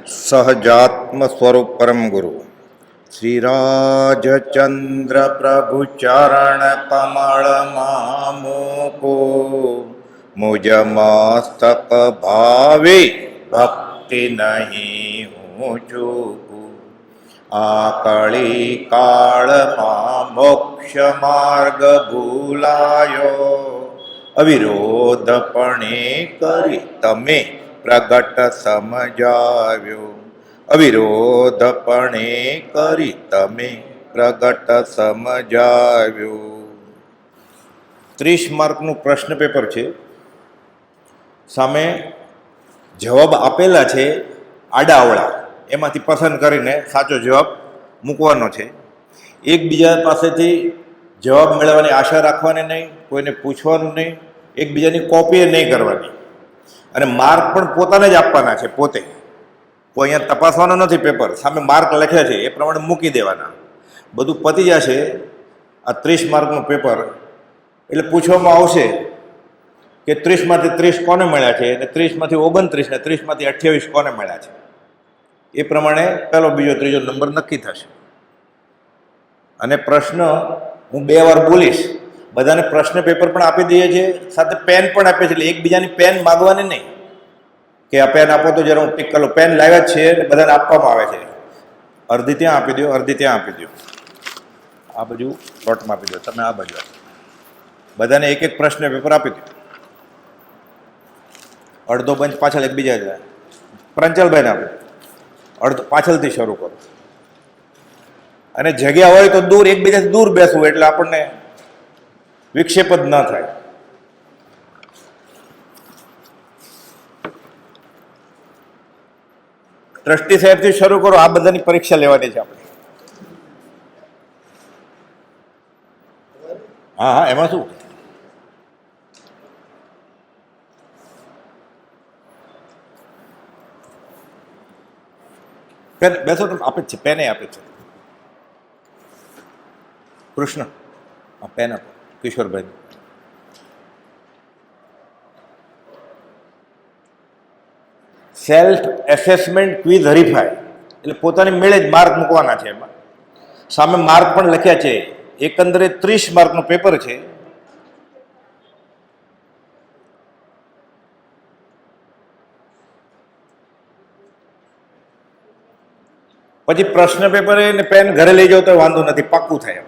સહજાત્મ સ્વરૂપ પરમ ગુરુ શ્રી રાજચંદ્ર પ્રભુ ચરણ કમળ મામુકો મુજ મસ્તક ભાવે ભક્તિ નહીં હું ચૂકું. આ કળી કાળમાં મોક્ષ માર્ગ ભૂલાયો અવિરોધપણે કરી તમે પ્રગટ સમજાવ્યો. અવિરોધપણે કરી તમે પ્રગટ સમજાવ્યો. 30 માર્કનું પ્રશ્ન પેપર છે. સામે જવાબ આપેલા છે આડાઅવળા, એમાંથી પસંદ કરીને સાચો જવાબ મૂકવાનો છે. એકબીજા પાસેથી જવાબ મેળવવાની આશા રાખવાની નહીં, કોઈને પૂછવાનું નહીં, એકબીજાની કોપી નહીં કરવાની, અને માર્ક પણ પોતાને જ આપવાના છે. પોતે કોઈ અહીંયા તપાસવાનો નથી. પેપર સામે માર્ક લખ્યા છે એ પ્રમાણે મૂકી દેવાના. બધું પતી જશે. આ 30 માર્કનું પેપર એટલે પૂછવામાં આવશે કે 30માંથી 30 કોને મળ્યા છે, અને 30માંથી 29 ને 30માંથી 28 કોને મળ્યા છે. એ પ્રમાણે પહેલો, બીજો, ત્રીજો નંબર નક્કી થશે. અને પ્રશ્ન હું 2 વાર બોલીશ. બધાને પ્રશ્ન પેપર પણ આપી દઈએ છીએ, સાથે પેન પણ આપીએ છીએ. એટલે એકબીજાની પેન માગવાની નહીં કે આ પેન આપો તો જરા હું ટીક કરું. પેન લાવ્યા જ છે એટલે બધાને આપવામાં આવે છે. અડધી ત્યાં આપી દો, અડધી ત્યાં આપી દો. આ બાજુ પ્લોટમાં આપી દો, તમે આ બાજુ આપો. બધાને એક એક પ્રશ્ન પેપર આપી દો. અડધો બંચ પાછળ એકબીજા જાય. પ્રાંચલભાઈને આપો. અડધો પાછળથી શરૂ કરો. અને જગ્યા હોય તો દૂર, એકબીજાથી દૂર બેસવું એટલે આપણને વિક્ષેપ જ ન થાય. ટ્રસ્ટી સાહેબથી શરૂ કરો. આ બધાની પરીક્ષા લેવાની છે આપણે. હા હા, એમાં શું? પેન બેસો, તમે આપે જ છે, પેને આપે છે. કૃષ્ણ, હા પેન આપો. કિશોરભાઈ, સેલ્ફ એસેસમેન્ટ ક્વિઝ હરીફાઈ એટલે પોતાની મેળે જ માર્ક મૂકવાના છે. એમાં સામે માર્ક પણ લખ્યા છે. એકંદરે 30 માર્કનું પેપર છે. પછી પ્રશ્ન પેપર એને પેન ઘરે લઈ જાવ તો વાંધો નથી, પાક્કું થાય.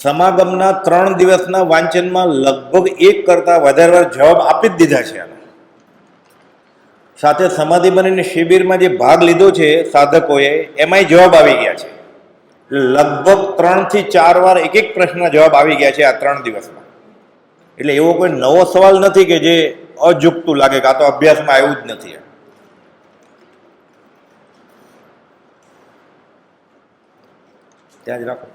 સમાગમના 3 દિવસના વાંચનમાં લગભગ 1 કરતાં વધારે વાર જવાબ આપી જ દીધા છે. સાથે સમાધિ બનીને શિબિરમાં જે ભાગ લીધો છે સાધકોએ, એમાંય જવાબ આવી ગયા છે. લગભગ 3 થી 4 વાર એક એક પ્રશ્નના જવાબ આવી ગયા છે આ 3 દિવસમાં. એટલે એવો કોઈ નવો સવાલ નથી કે જે અજુકતું લાગે કે આ તો અભ્યાસમાં આવ્યું જ નથી. ત્યાં જ રાખો,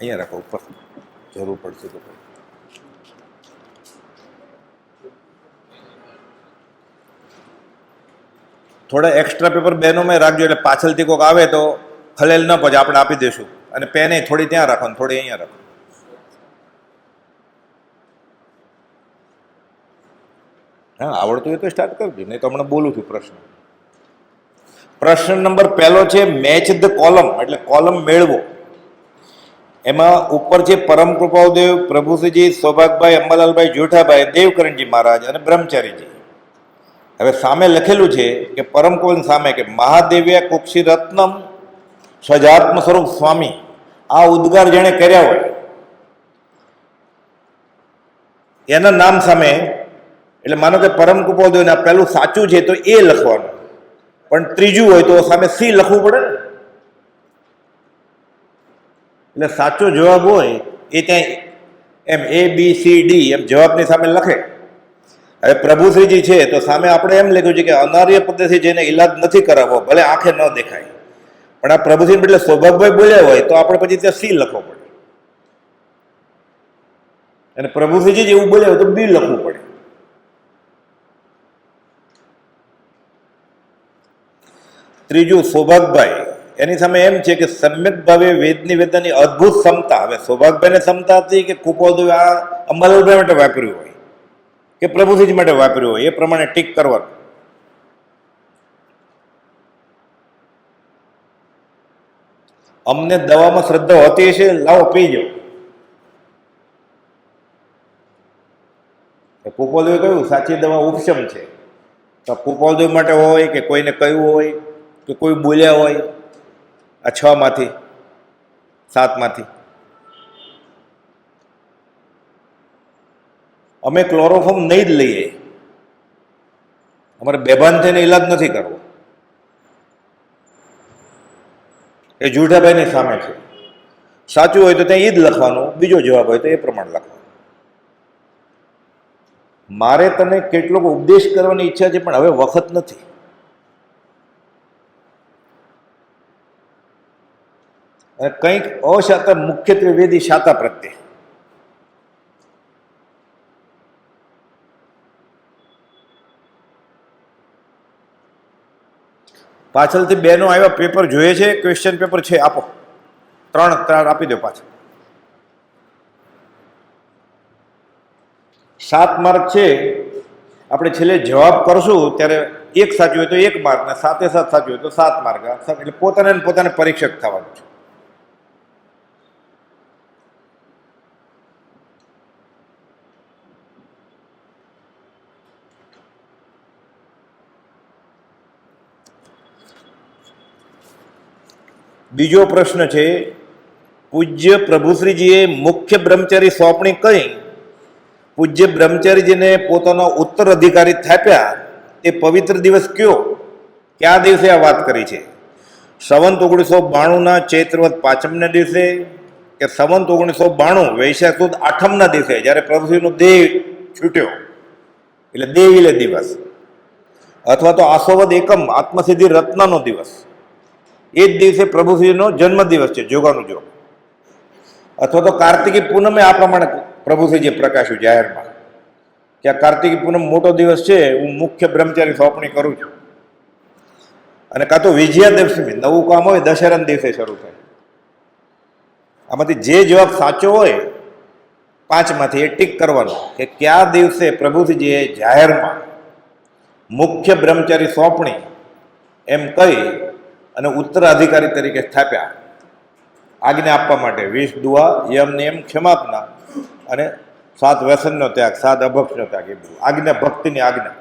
અહીંયા રાખો, ઉપર જરૂર પડશે તો. થોડા એક્સ્ટ્રા પેપર બહેનોમાં રાખજો, એટલે પાછળથી કોઈક આવે તો ખલેલ ન પડે, આપણે આપી દઈશું. અને પેન થોડી ત્યાં રાખો ને થોડી અહીંયા રાખો. હા, આવડતું હોય તો સ્ટાર્ટ કરજો, નહીં તો હમણાં બોલું છું. પ્રશ્ન નંબર 1 છે મેચ ધ કોલમ, એટલે કોલમ મેળવો. એમાં ઉપર છે પરમ કૃપાદેવ પ્રભુશ્રીજી, સૌભાગભાઈ, અંબાલાલભાઈ, જોઠાભાઈ, દેવકરણજી મહારાજ અને બ્રહ્મચારીજી. હવે સામે લખેલું છે કે પરમ કૃપાની સામે કે મહાદેવ્ય કુક્ષી રત્નમ સજાત્મ સ્વરૂપ સ્વામી. આ ઉદ્ગાર જેણે કર્યા હોય એના નામ સામે, એટલે માનો કે પરમ કૃપાદેવ પહેલું સાચું છે તો એ લખવાનું, પણ ત્રીજું હોય તો સામે સી લખવું પડે ને. એટલે સાચો જવાબ હોય એ ત્યાં એમ ABCD એમ જવાબની સામે લખે. હવે પ્રભુશ્રીજી છે તો સામે આપણે એમ લખ્યું છે કે અનાર્ય પદ્ધતિ જેને ઈલાજ નથી કરાવવો, ભલે આંખે ન દેખાય, પણ આ પ્રભુશ્રી એટલે સૌભાગભાઈ બોલ્યા હોય તો આપણે પછી ત્યાં સી લખવો પડે, અને પ્રભુશ્રીજી જેવું બોલ્યા હોય તો બી લખવું પડે. ત્રીજું સૌભાગભાઈ એની સામે એમ છે કે સમ્યક ભાવે વેદની વેદનાની અદ્ભુત ક્ષમતા, હવે સૌભાગભાઈને ક્ષમતા હતી કે કુપોલદેવે આ અંબાલાલભાઈ માટે વાપર્યું હોય કે પ્રભુજી માટે વાપર્યું હોય, એ પ્રમાણે ટીક કરવાનું. અમને દવામાં શ્રદ્ધા હોતી હશે, લાવો પી જાઓ. કુપોલદેવે કહ્યું સાચી દવા ઉપશમ છે. તો કુપોલદેવ માટે હોય કે કોઈને કહ્યું હોય કે કોઈ બોલ્યા હોય આ 6 માંથી 7 માંથી. અમે ક્લોરોફોર્મ નહીં જ લઈએ, અમારે બેભાન થઈને ઈલાજ નથી કરવો. એ જુઠાભાઈની સામે છે. સાચું હોય તો ત્યાં એ જ લખવાનું, બીજો જવાબ હોય તો એ પ્રમાણે લખવાનું. મારે તને કેટલોક ઉપદેશ કરવાની ઈચ્છા છે, પણ હવે વખત નથી. અને કંઈક અશાતા, મુખ્યત્વે વેદી શાતા પ્રત્યે. પાછળથી બેનો આવ્યા, પેપર જોઈએ છે, ક્વેશ્ચન પેપર છે, આપો. 3 આપી દો પાછળ. 7 માર્ક છે. આપણે છેલ્લે જવાબ કરશું ત્યારે એક સાચું હોય તો 1 માર્ક, ને 7 સાચું હોય તો 7 માર્ક. એટલે પોતાને પરીક્ષક થવાનું છે. બીજો પ્રશ્ન છે, પૂજ્ય પ્રભુશ્રીજીએ મુખ્ય બ્રહ્મચારી સોંપણી કરી પૂજ્ય બ્રહ્મચારીજીને પોતાનો ઉત્તરાધિકારી થાપ્યા એ પવિત્ર દિવસ કયો? કયા દિવસે આ વાત કરી છે? સંવંત 1992 ચૈત્રવદ 5મના દિવસે, કે સંવંત 1992 વૈશાખ સુદ 8મના દિવસે, જ્યારે પ્રભુશ્રીનો દેહ છૂટ્યો, એટલે દેવીલે દિવસ, અથવા તો આસોવદ 1 આત્મસિદ્ધિ રત્નનો દિવસ, એ જ દિવસે પ્રભુશ્રીનો જન્મદિવસ છે, જોગાનું જોગ, અથવા તો કાર્તિકી પૂનમે આ પ્રમાણે પ્રભુશ્રીજીએ પ્રકાશ્યું જાહેરમાં કે આ કાર્તિકી પૂનમ મોટો દિવસ છે, હું મુખ્ય બ્રહ્મચારી સોંપણી કરું છું. અને કાં તો વિજયાદશમી, નવું કામ હોય દશેરાના દિવસે શરૂ થાય. આમાંથી જે જવાબ સાચો હોય 5 માંથી એ ટીક કરવાનો કે કયા દિવસે પ્રભુજીએ જાહેરમાં મુખ્ય બ્રહ્મચારી સોંપણી એમ કહી અને ઉત્તરાધિકારી તરીકે સ્થાપ્યા, આજ્ઞા આપવા માટે 20 દુઆ, યમ નિયમ, ક્ષમાપના અને 7 વ્યસનનો ત્યાગ, 7 અભક્ષનો ત્યાગ, એ બધું આજ્ઞા, ભક્તિની આજ્ઞા.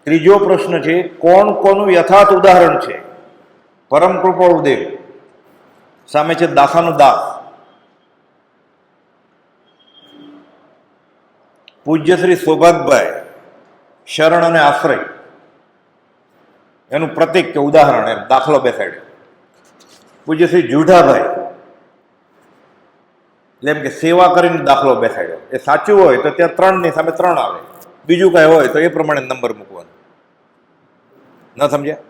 ત્રીજો પ્રશ્ન છે, કોણ કોનું યથાર્થ ઉદાહરણ છે? પરમ કૃપાળુદેવ સામે છે દાસાનો દાસ. પૂજ્ય શ્રી સૌભાગભાઈ શરણ અને આશ્રય, એનું પ્રતીક કે ઉદાહરણ, એમ દાખલો બેસાડ્યો. પૂજ્ય શ્રી જુઠાભાઈ, એટલે એમ કે સેવા કરીને દાખલો બેસાડ્યો. એ સાચું હોય તો ત્યાં 3 ની સામે 3 આવે, બીજું કાંઈ હોય તો એ પ્રમાણે નંબર મૂકવાનો. ન સમજ્યા?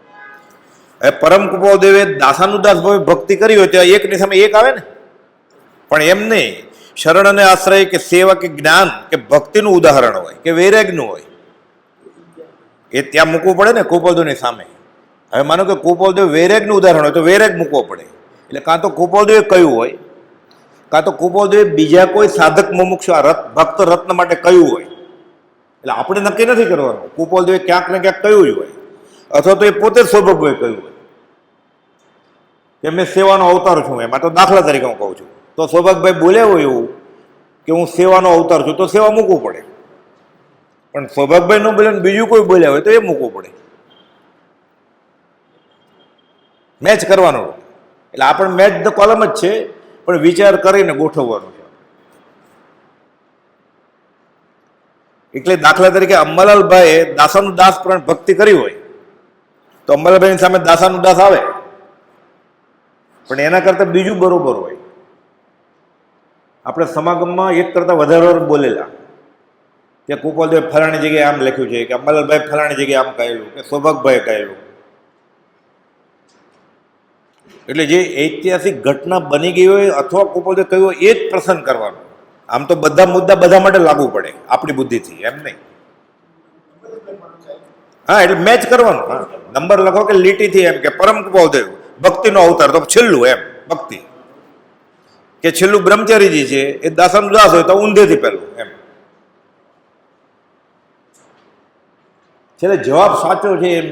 હવે પરમ કૃપાળુદેવે દાસાનું દાસ ભાવે ભક્તિ કરી હોય ત્યાં 1 ની સામે 1 આવે ને, પણ એમ નહીં. શરણ અને આશ્રય કે સેવા કે જ્ઞાન કે ભક્તિનું ઉદાહરણ હોય કે વૈરાગનું હોય, એ ત્યાં મૂકવું પડે ને કૃપાળુદેવની સામે. હવે માનો કે કૃપાળુદેવ વૈરાગનું ઉદાહરણ હોય તો વૈરાગ મૂકવો પડે. એટલે કાં તો કૃપાળુદેવે કહ્યું હોય, કાં તો કૃપાળુદેવે બીજા કોઈ સાધક મુમુક્ષુ ભક્ત રત્ન માટે કહ્યું હોય. એટલે આપણે નક્કી નથી કરવાનું, કૃપાળુદેવે ક્યાંક ને ક્યાંક કહ્યું હોય, અથવા તો એ પોતે જ સૌભાગભાઈ કહ્યું હોય કે મેં સેવાનો અવતાર છું. એમાં તો દાખલા તરીકે હું કહું છું, તો સૌભાગભાઈ બોલ્યા હોય એવું કે હું સેવાનો અવતાર છું, તો સેવા મૂકવું પડે. પણ સૌભાગભાઈ ન બોલે બીજું કોઈ બોલ્યા હોય તો એ મૂકવું પડે. મેચ કરવાનું. એટલે આપણે મેચ ધ કોલમ જ છે, પણ વિચાર કરીને ગોઠવવાનું છે. એટલે દાખલા તરીકે અંબાલાલભાઈએ દાસાનું દાસ પણ ભક્તિ કરી હોય તો અંબાલાલભાઈની સામે દાસાનું દાસ આવે, પણ એના કરતાં બીજું બરોબર હોય. આપણે સમાગમમાં 1 કરતાં વધારે વાર બોલેલા કે કૃપાળુદેવ ફલાણી જગ્યાએ આમ લખ્યું છે, કે અંબાલાલભાઈ ફલાણી જગ્યાએ આમ કહેલું, કે સૌભાગભાઈએ કહેલું. એટલે જે ઐતિહાસિક ઘટના બની ગઈ હોય અથવા કુપોદે કહ્યું હોય એ જ પ્રસન્ન કરવાનું. આમ તો બધા મુદ્દા બધા માટે લાગુ પડે આપણી બુદ્ધિથી, એમ નહીં. હા, એટલે મેચ કરવાનું. હા, નંબર લખો કે લીટીથી, એમ કે પરમ કુપોદેવ ભક્તિનો અવતાર, તો છેલ્લું એમ ભક્તિ, કે છેલ્લું બ્રહ્મચારીજી છે એ દાસમ દાસ હોય તો ઊંધેથી પહેલું એમ. છેલ્લે જવાબ સાચો છે એમ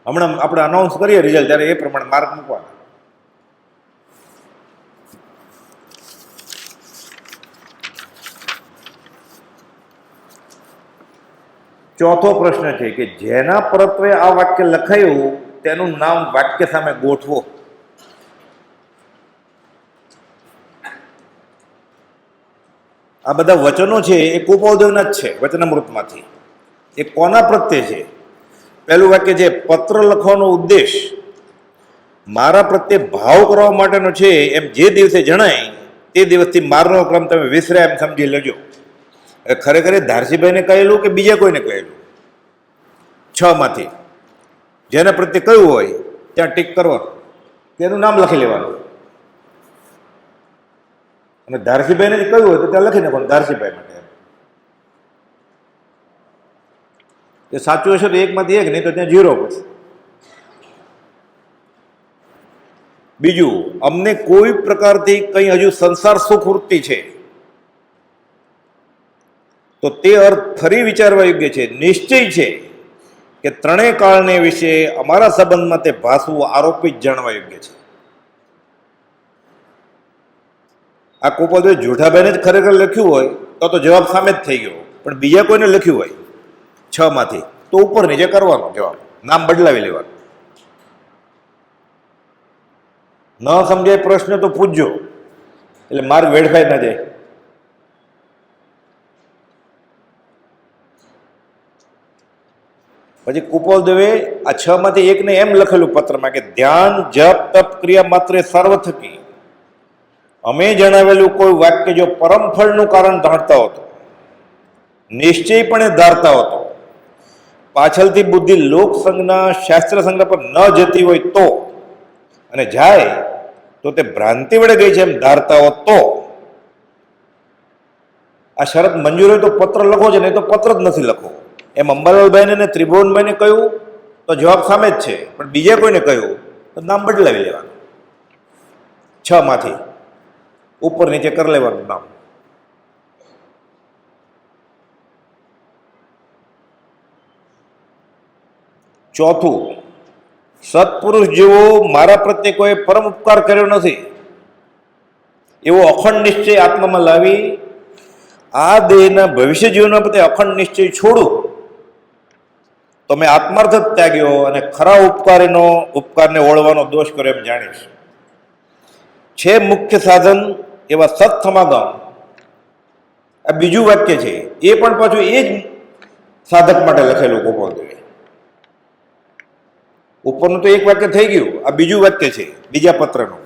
હમણાં આપણે અનાઉન્સ કરીએ રિઝલ્ટ ત્યારે એ પ્રમાણે માર્ક મૂકવાના. ચોથો પ્રશ્ન છે કે જેના પરત્વે આ વાક્ય લખાયું તેનું નામ વાક્ય સામે ગોઠવો. આ બધા વચનો છે એ કુપોદેવના જ છે વચનામૃતમાંથી. એ કોના પ્રત્યે છે? પહેલું વાક્ય છે પત્ર લખવાનો ઉદ્દેશ મારા પ્રત્યે ભાવ કરવા માટેનો છે એમ જે દિવસે જણાય તે દિવસથી મારનો ક્રમ તમે વિસર્યા એમ સમજી લેજો. ખરેખર ધારસીભાઈને કહેલું કે બીજા કોઈને કહેલું? 6 માંથી જેના પ્રત્યે કયું હોય ત્યાં ટીક કરવાનું, તેનું નામ લખી લેવાનું. અને ધારસીભાઈને કયું હોય તો ત્યાં લખી નાખવાનું ધારસીભાઈ માટે. એ સાચું હશે તો 1 માંથી 1, નહીં તો ત્યાં 0 પછી. બીજું, અમને કોઈ પ્રકારથી કંઈ હજુ સંસાર સુખ વૃત્તિ છે તો તે અર્થ ફરી વિચારવા યોગ્ય છે. નિશ્ચય છે કે ત્રણેય કાળને વિશે અમારા સંબંધમાં તે ભાસવું આરોપિત જાણવા યોગ્ય છે. આ કુપોદે જૂઠાભાઈને જ ખરેખર લખ્યું હોય તો જવાબ સામે જ થઈ ગયો, પણ બીજા કોઈને લખ્યું હોય 6 માંથી તો ઉપર નીચે કરવાનો જવાબ, નામ બદલાવી લેવાનું. ન સમજાય પ્રશ્ન તો પૂછજો, એટલે માર્ક વેડફાઈ ના જાય. પછી કુપોદેવે આ 6 માંથી 1 ને એમ લખેલું પત્રમાં કે ધ્યાન જપ તપ ક્રિયા માત્ર સર્વ થકી અમે જણાવેલું કોઈ વાક્ય જો પરમ ફળનું કારણ ધારતા હતો, નિશ્ચયપણે ધારતા હતો, પાછળથી બુદ્ધિ લોક સંજ્ઞા શાસ્ત્ર સંજ્ઞા પર ન જતી હોય તો, અને જાય તો તે ભ્રાંતિ વડે ગઈ છે એમ ધારતા હો તો આ શરત મંજૂર હોય તો પત્ર લખો છે, નહીં તો પત્ર જ નથી લખો. એમ અંબાલાલભાઈને ને ત્રિભુવનભાઈને કહ્યું તો જવાબ સામે જ છે, પણ બીજા કોઈને કહ્યું તો નામ બદલાવી લેવાનું. 6 માંથી ઉપર નીચે કરી લેવાનું નામ. ચોથું, સત્પુરુષ જેવો મારા પ્રત્યે કોઈ પરમ ઉપકાર કર્યો નથી એવો અખંડ નિશ્ચય આત્મામાં લાવી આ દેહના ભવિષ્ય જીવનના પ્રત્યે અખંડ નિશ્ચય છોડું તો મેં આત્માર્થ જ ત્યાગ્યો અને ખરા ઉપકારને ઓળવાનો દોષ કર્યો એમ જાણીશ. છે મુખ્ય સાધન એવા સત સમાગમ, આ બીજું વાક્ય છે, એ પણ પાછું એ જ સાધક માટે લખેલું કુપોદેવે. ઉપરનું તો એક વાક્ય થઈ ગયું, આ બીજું વાક્ય છે બીજા પત્રનું.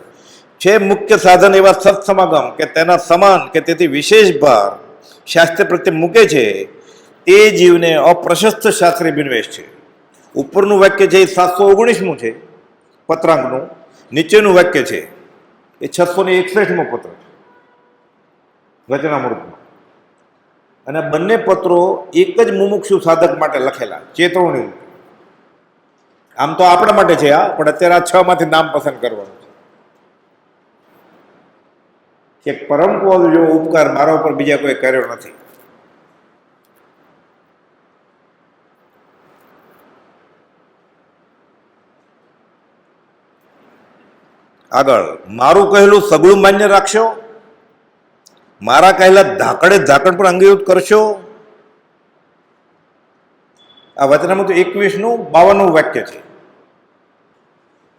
છે મુખ્ય સાધન એવા સત સમાગમ કે તેના સમાન કે તેથી વિશેષ ભાર શાસ્ત્ર પ્રત્યે મૂકે છે તે જીવને અપ્રશસ્ત શાસ્ત્રી બિનવેશ છે. ઉપરનું વાક્ય છે એ 719મું છે પત્રાંકનું, નીચેનું વાક્ય છે એ 661મું પત્ર વચનામૃતમાં. અને બંને પત્રો એક જ મુમુક્ષુ સાધક માટે લખેલા ચેતવણી. આમ તો આપણા માટે છે આ, પણ અત્યારે આ 6 માંથી નામ પસંદ કરવાનું છે કે પરમ કુપોદ જેવો ઉપકાર મારા ઉપર બીજા કોઈ કર્યો નથી. આગળ, મારું કહેલું સગળું માન્ય રાખશો, મારા કહેલા ધાકડે ધાકડ પણ અંગીકૃત કરશો. આ વચનામૃત 21નું 52મું વાક્ય છે,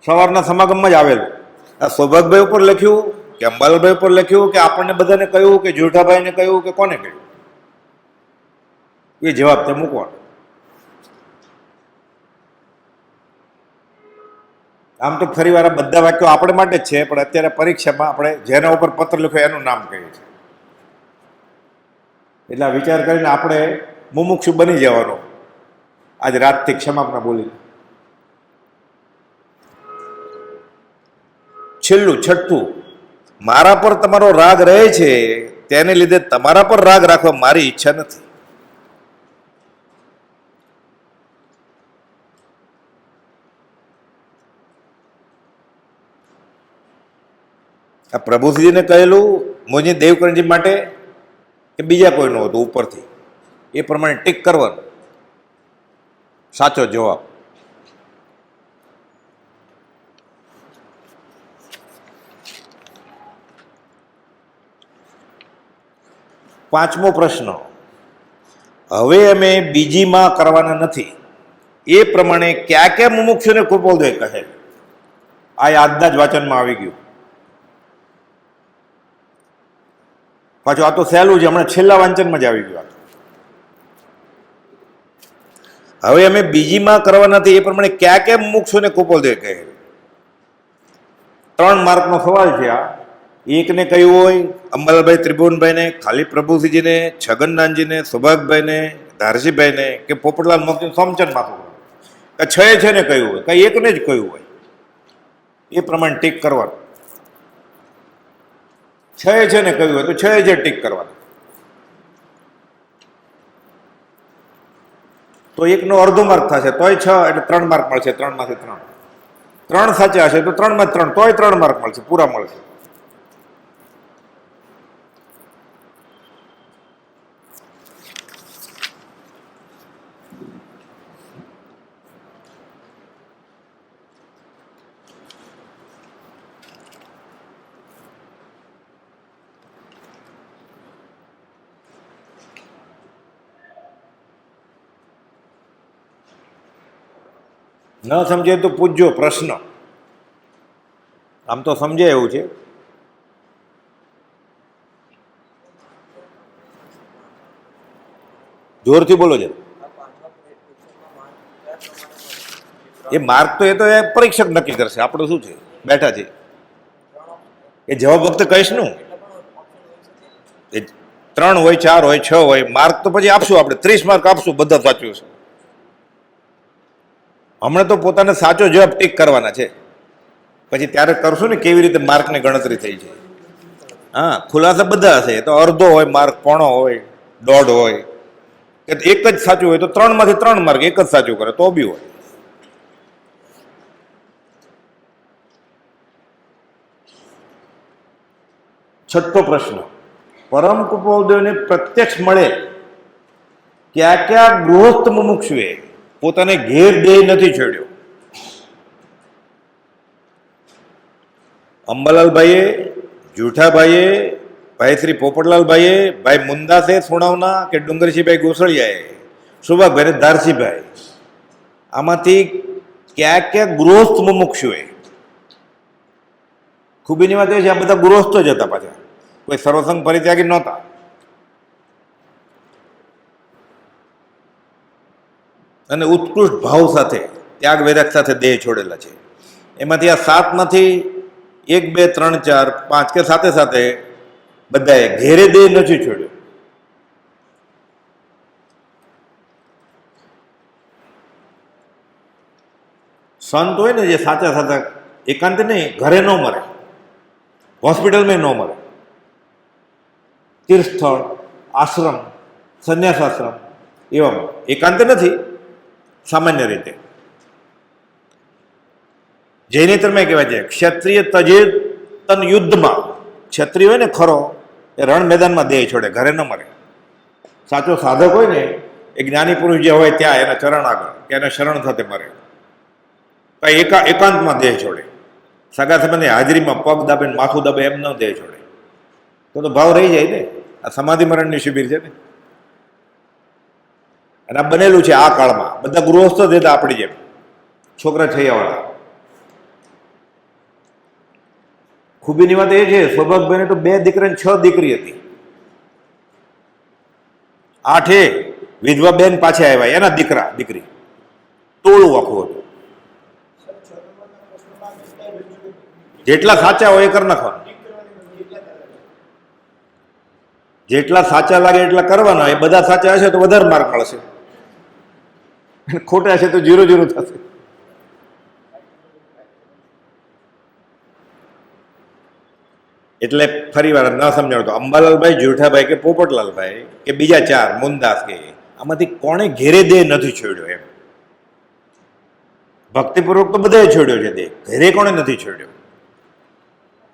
સવારના સમાગમમાં જ આવેલું. આ સૌભાગભાઈ ઉપર લખ્યું કે અંબાલાલભાઈ ઉપર લખ્યું કે આપણને બધાને કહ્યું કે જોઠાભાઈને કહ્યું કે કોને કહ્યું? એ જવાબ તે મૂકવાનો. આમ તો ફરી વાર બધા વાક્યો આપણે માટે જ છે, પણ અત્યારે પરીક્ષામાં આપણે જેના ઉપર પત્ર લખ્યો એનું નામ કહીએ છીએ. એટલે વિચાર કરીને આપણે મુમુક્ષુ બની જવાનો આજ રાતથી ક્ષમાપના બોલી. છેલ્લું છઠ્ઠું, મારા પર તમારો રાગ રહે છે, તેને લીધે તમારા પર રાગ રાખવા મારી ઈચ્છા નથી. આ પ્રભુજીને કહેલું મોજી દેવકરણજી માટે કે બીજા કોઈનું હતું ઉપરથી, એ પ્રમાણે ટીક કરવાનું. સાચો જવાબ. પાંચમો પ્રશ્ન, હવે અમે બીજીમાં કરવાના નથી, એ પ્રમાણે ક્યાં ક્યાં મુમુક્ષુને કૃપોદય કહે? આ આજના જ વાચનમાં આવી ગયું. પાછું આ તો સહેલું છે, હમણાં છેલ્લા વાંચનમાં જ આવી ગયું. હવે અમે બીજીમાં કરવા નથી, એ પ્રમાણે ક્યાં ક્યાં મુમુક્ષુને કૃપોદય કહે? 3 માર્કનો સવાલ છે આ. એકને કહ્યું હોય અંબાલાલભાઈ ત્રિભુવનભાઈને, ખાલી પ્રભુસિંહજીને, છગનદાનજીને, સૌભાગભાઈને, ધારસીભાઈને, કે પોપટલાલ મોતી સોમચંદ માથું, કે 6 છે ને કહ્યું હોય, કઈ એકને જ કહ્યું હોય, એ પ્રમાણે ટીક કરવાનું. 6 છે ને કહ્યું હોય તો 6 છે ટીક કરવાનું. તો એકનો અડધો માર્ક થશે, તોય 6 એટલે 3 માર્ક મળશે. 3 માંથી 3, 3 સાચા હશે તો 3 માં 3, તોય 3 માર્ક મળશે, પૂરા મળશે. ન સમજે તો પૂછજો પ્રશ્ન, આમ તો સમજાય એવું છે. જોરથી બોલો છે. એ માર્ક તો એ પરીક્ષક નક્કી કરશે, આપણું શું છે, બેઠા છે. એ જવાબ વખતે કહીશ નું, એ 3 હોય, 4 હોય, 6 હોય, માર્ક તો પછી આપશું આપણે, 30 માર્ક આપશું, બધા સાચું છે. હમણાં તો પોતાને સાચો જવાબ ટીક કરવાના છે, પછી ત્યારે કરશું ને કેવી રીતે માર્કની ગણતરી થઈ છે. હા, ખુલાસા બધા હશે, તો અડધો હોય માર્ક, પોણો હોય, 1.5 હોય, કે એક જ સાચું હોય તો 3 માંથી 3 માર્ક એક જ સાચું કરે તો બી હોય. છઠ્ઠો પ્રશ્ન, પરમ કૃપોદયને પ્રત્યક્ષ મળે ક્યાં ક્યાં ગૃહસ્થ મુમુક્ષુએ પોતાને ઘેર દેહ નથી છોડ્યો? અંબાલાલભાઈએ, જૂઠાભાઈએ, ભાઈ શ્રી પોપટલાલભાઈએ, ભાઈ મુંદાસે સુણાવના કે ડુંગરસિંહભાઈ ગોસળિયાએ, સુભાગભાઈ ધારસીભાઈ, આમાંથી ક્યાં ક્યાં ગૃહસ્થ મુમુક્ષુએ? ખૂબીની વાત એ છે આ બધા ગૃહસ્થો જ હતા, પાછા કોઈ સર્વસંગ પરિત્યાગી નહોતા. અને ઉત્કૃષ્ટ ભાવ સાથે, ત્યાગ વૈરાગ સાથે દેહ છોડેલા છે. એમાંથી આ 7 માંથી 1, 2, 3, 4, 5 કે સાથે સાથે બધાએ ઘેરે દેહ નથી છોડ્યો. સંત હોય ને જે સાચા સાચા, એકાંત નહીં, ઘરે ન મરે, હોસ્પિટલમાં ન મરે, તીર્થસ્થળ, આશ્રમ, સંન્યાસ આશ્રમ, એવામાં એકાંત નથી. સામાન્ય રીતે જૈનેતરમાં કહેવાય છે ક્ષત્રિય તજે તન યુદ્ધમાં. ક્ષત્રિય હોય ને ખરો, એ રણ મેદાનમાં દેહ છોડે, ઘરે ન મરે. સાચો સાધક હોય ને, એ જ્ઞાની પુરુષ જે હોય ત્યાં એના ચરણ આગળ કે એના શરણ સાથે મરે, એકાંતમાં દેહ છોડે. સગા સંબંધી હાજરીમાં પગ દાબે, માથું દાબે, એમ ન દેહ છોડે. તો ભાવ રહી જાય ને. આ સમાધિ મરણની શિબિર છે ને, અને આ બનેલું છે આ કાળમાં. બધા ગૃહસ્થ જ હતા આપણી જેમ, છોકરા છૈયાવાળા. ખૂબીની વાત એ છે, સૌભાગભાઈને તો 2 દીકરા ને 6 દીકરી હતી. 8 વિધવા બેન પાછા આવ્યા, એના દીકરા દીકરી, ટોળું આખું હતું. જેટલા સાચા હોય એ કરી નાખવાના, જેટલા સાચા લાગે એટલા કરવાના. એ બધા સાચા હશે તો વધારે માર્ક મળશે, ખોટા હશે તો 0-0 થશે. એટલે ફરી વાર ન સમજાણું તો અંબાલાલભાઈ, જેઠાભાઈ કે પોપટલાલભાઈ કે બીજા ચાર મુનદાસ કે આમાંથી કોણે ઘેરે દેહ નથી છોડ્યો? એમ ભક્તિપૂર્વક તો બધાએ છોડ્યો છે દેહ, ઘરે કોણે નથી છોડ્યો?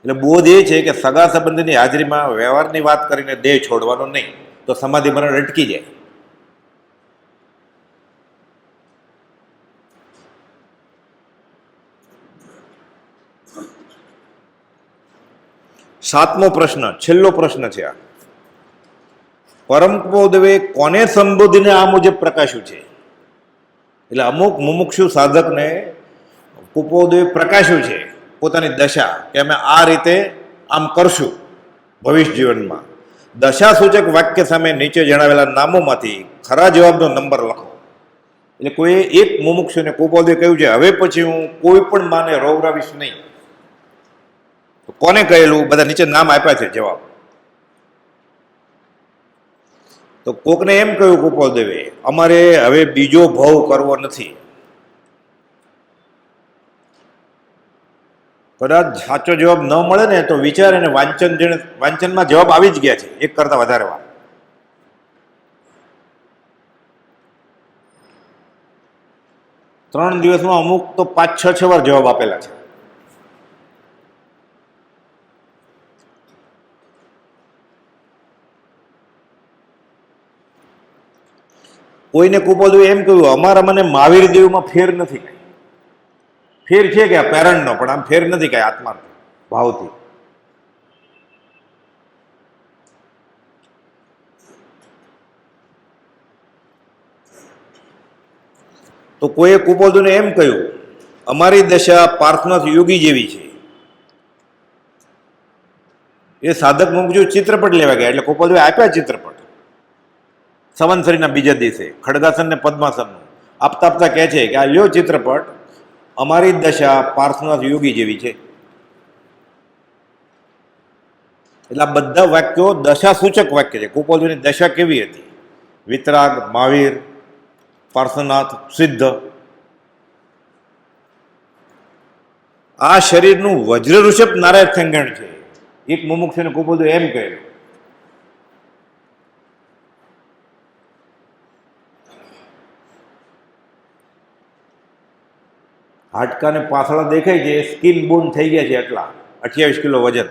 એટલે બોધ એ છે કે સગા સંબંધીની હાજરીમાં વ્યવહારની વાત કરીને દેહ છોડવાનો નહીં, તો સમાધિ મરણ અટકી જાય. સાતમો પ્રશ્ન, છેલ્લો પ્રશ્ન છે આ. પરમ કુપોદેવે કોને સંબોધીને આ મુજબ પ્રકાશ્યું છે? એટલે અમુક મુમુક્ષુ સાધકને કુપોદેવે પ્રકાશ્યું છે પોતાની દશા, કે અમે આ રીતે આમ કરશું ભવિષ્ય જીવનમાં. દશા સૂચક વાક્ય સામે નીચે જણાવેલા નામોમાંથી ખરા જવાબનો નંબર લખો. એટલે કોઈ એક મુમુક્ષુને કુપોદેવે કહ્યું છે હવે પછી હું કોઈ પણ માને રોવરાવીશ નહીં. કોને કહેલું? બધા નીચે નામ આપ્યા છે જવાબ. તો કોકને એમ કહ્યું કુપોદેવે અમારે હવે બીજો ભવ કરવો નથી. કદાચ સાચો જવાબ ન મળે ને તો વિચાર અને વાંચનમાં જવાબ આવી જ ગયા છે એક કરતા વધારે વાર. ત્રણ દિવસમાં અમુક તો 5-6 વાર જવાબ આપેલા છે. કોઈને કુપોદેવે એમ કહ્યું અમારા મને મહાવીર દેવમાં ફેર નથી કાંઈ. ફેર છે કે આ પેરણનો, પણ આમ ફેર નથી કાંઈ આત્મા ભાવથી. તો કોઈએ કુપોદેવને એમ કહ્યું અમારી દશા પાર્થનાથ યોગી જેવી છે. એ સાધક મુમુક્ષુ ચિત્રપટ લેવા ગયા એટલે કુપોદેવે આપ્યા ચિત્રપટ. સંવત્સરીના બીજા દિવસે ખડગાસન ને પદ્માસનનું આપતા આપતા કહે છે કે આ લ્યો ચિત્રપટ, અમારી દશા પાર્થનાથ યોગી જેવી છે. એટલે આ બધા વાક્યો દશા સૂચક વાક્ય છે. કુપોદેવની દશા કેવી હતી? વિતરાગ, મહાવીર, પાર્થનાથ, સિદ્ધ. આ શરીરનું વજ્ર ઋષભ નારાયણ થંગણ છે. એક મુમુક્ષુને કુપોદેવે એમ કહ્યું. હાડકાને પાછળ દેખાય છે, સ્કિન બોન થઈ ગયા છે એટલા, 28 કિલો વજન.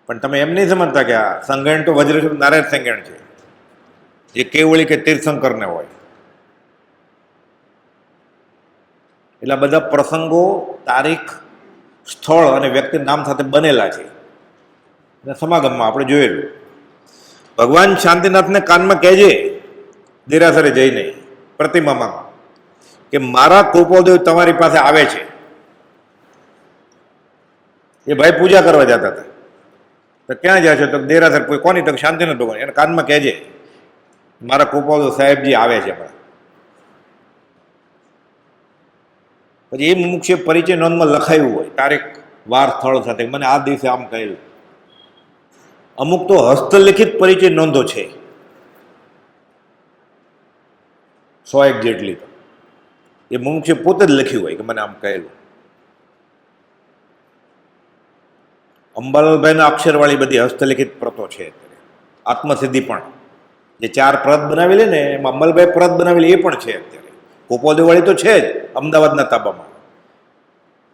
પણ તમે એમ નહીં સમજતા કે આ સંગણ તો વજ્રષભ નારાયણ સંગણ છે, એ કેવળી કે તીર્થંકરને હોય. એટલા બધા પ્રસંગો, તારીખ, સ્થળ અને વ્યક્તિ નામ સાથે બનેલા છે. અને સમાગમમાં આપણે જોયેલું. ભગવાન શાંતિનાથને કાનમાં કહેજે દેરાસરે જઈને પ્રતિમામાં કે મારા કુપોદેવ તમારી પાસે આવે છે. એ ભાઈ પૂજા કરવા જતા હતા. તો ક્યાં જાય છે? તો દેરાસર. કોઈ કોની? તો શાંતિનાથ ભગવાન. એને કાનમાં કહેજે મારા કુપોદેવ સાહેબજી આવે છે. પછી એ મુખ્ય પરિચય નોંધમાં લખાયું હોય તારીખ, વાર, સ્થળ સાથે, મને આ દિવસે આમ કહેલું. અમુક તો હસ્તલિખિત પરિચય નોંધો છે 101 જેટલી. તો એ મુમુક્ષે પોતે જ લખ્યું હોય કે મને આમ કહેલું. અંબાલાલભાઈના અક્ષરવાળી બધી હસ્તલિખિત પ્રતો છે. આત્મસિદ્ધિ પણ જે 4 પ્રત બનાવેલી ને એમાં અંબાલાલભાઈ પ્રત બનાવેલી એ પણ છે અત્યારે. કુપોદેવવાળી તો છે જ અમદાવાદના તાબામાં.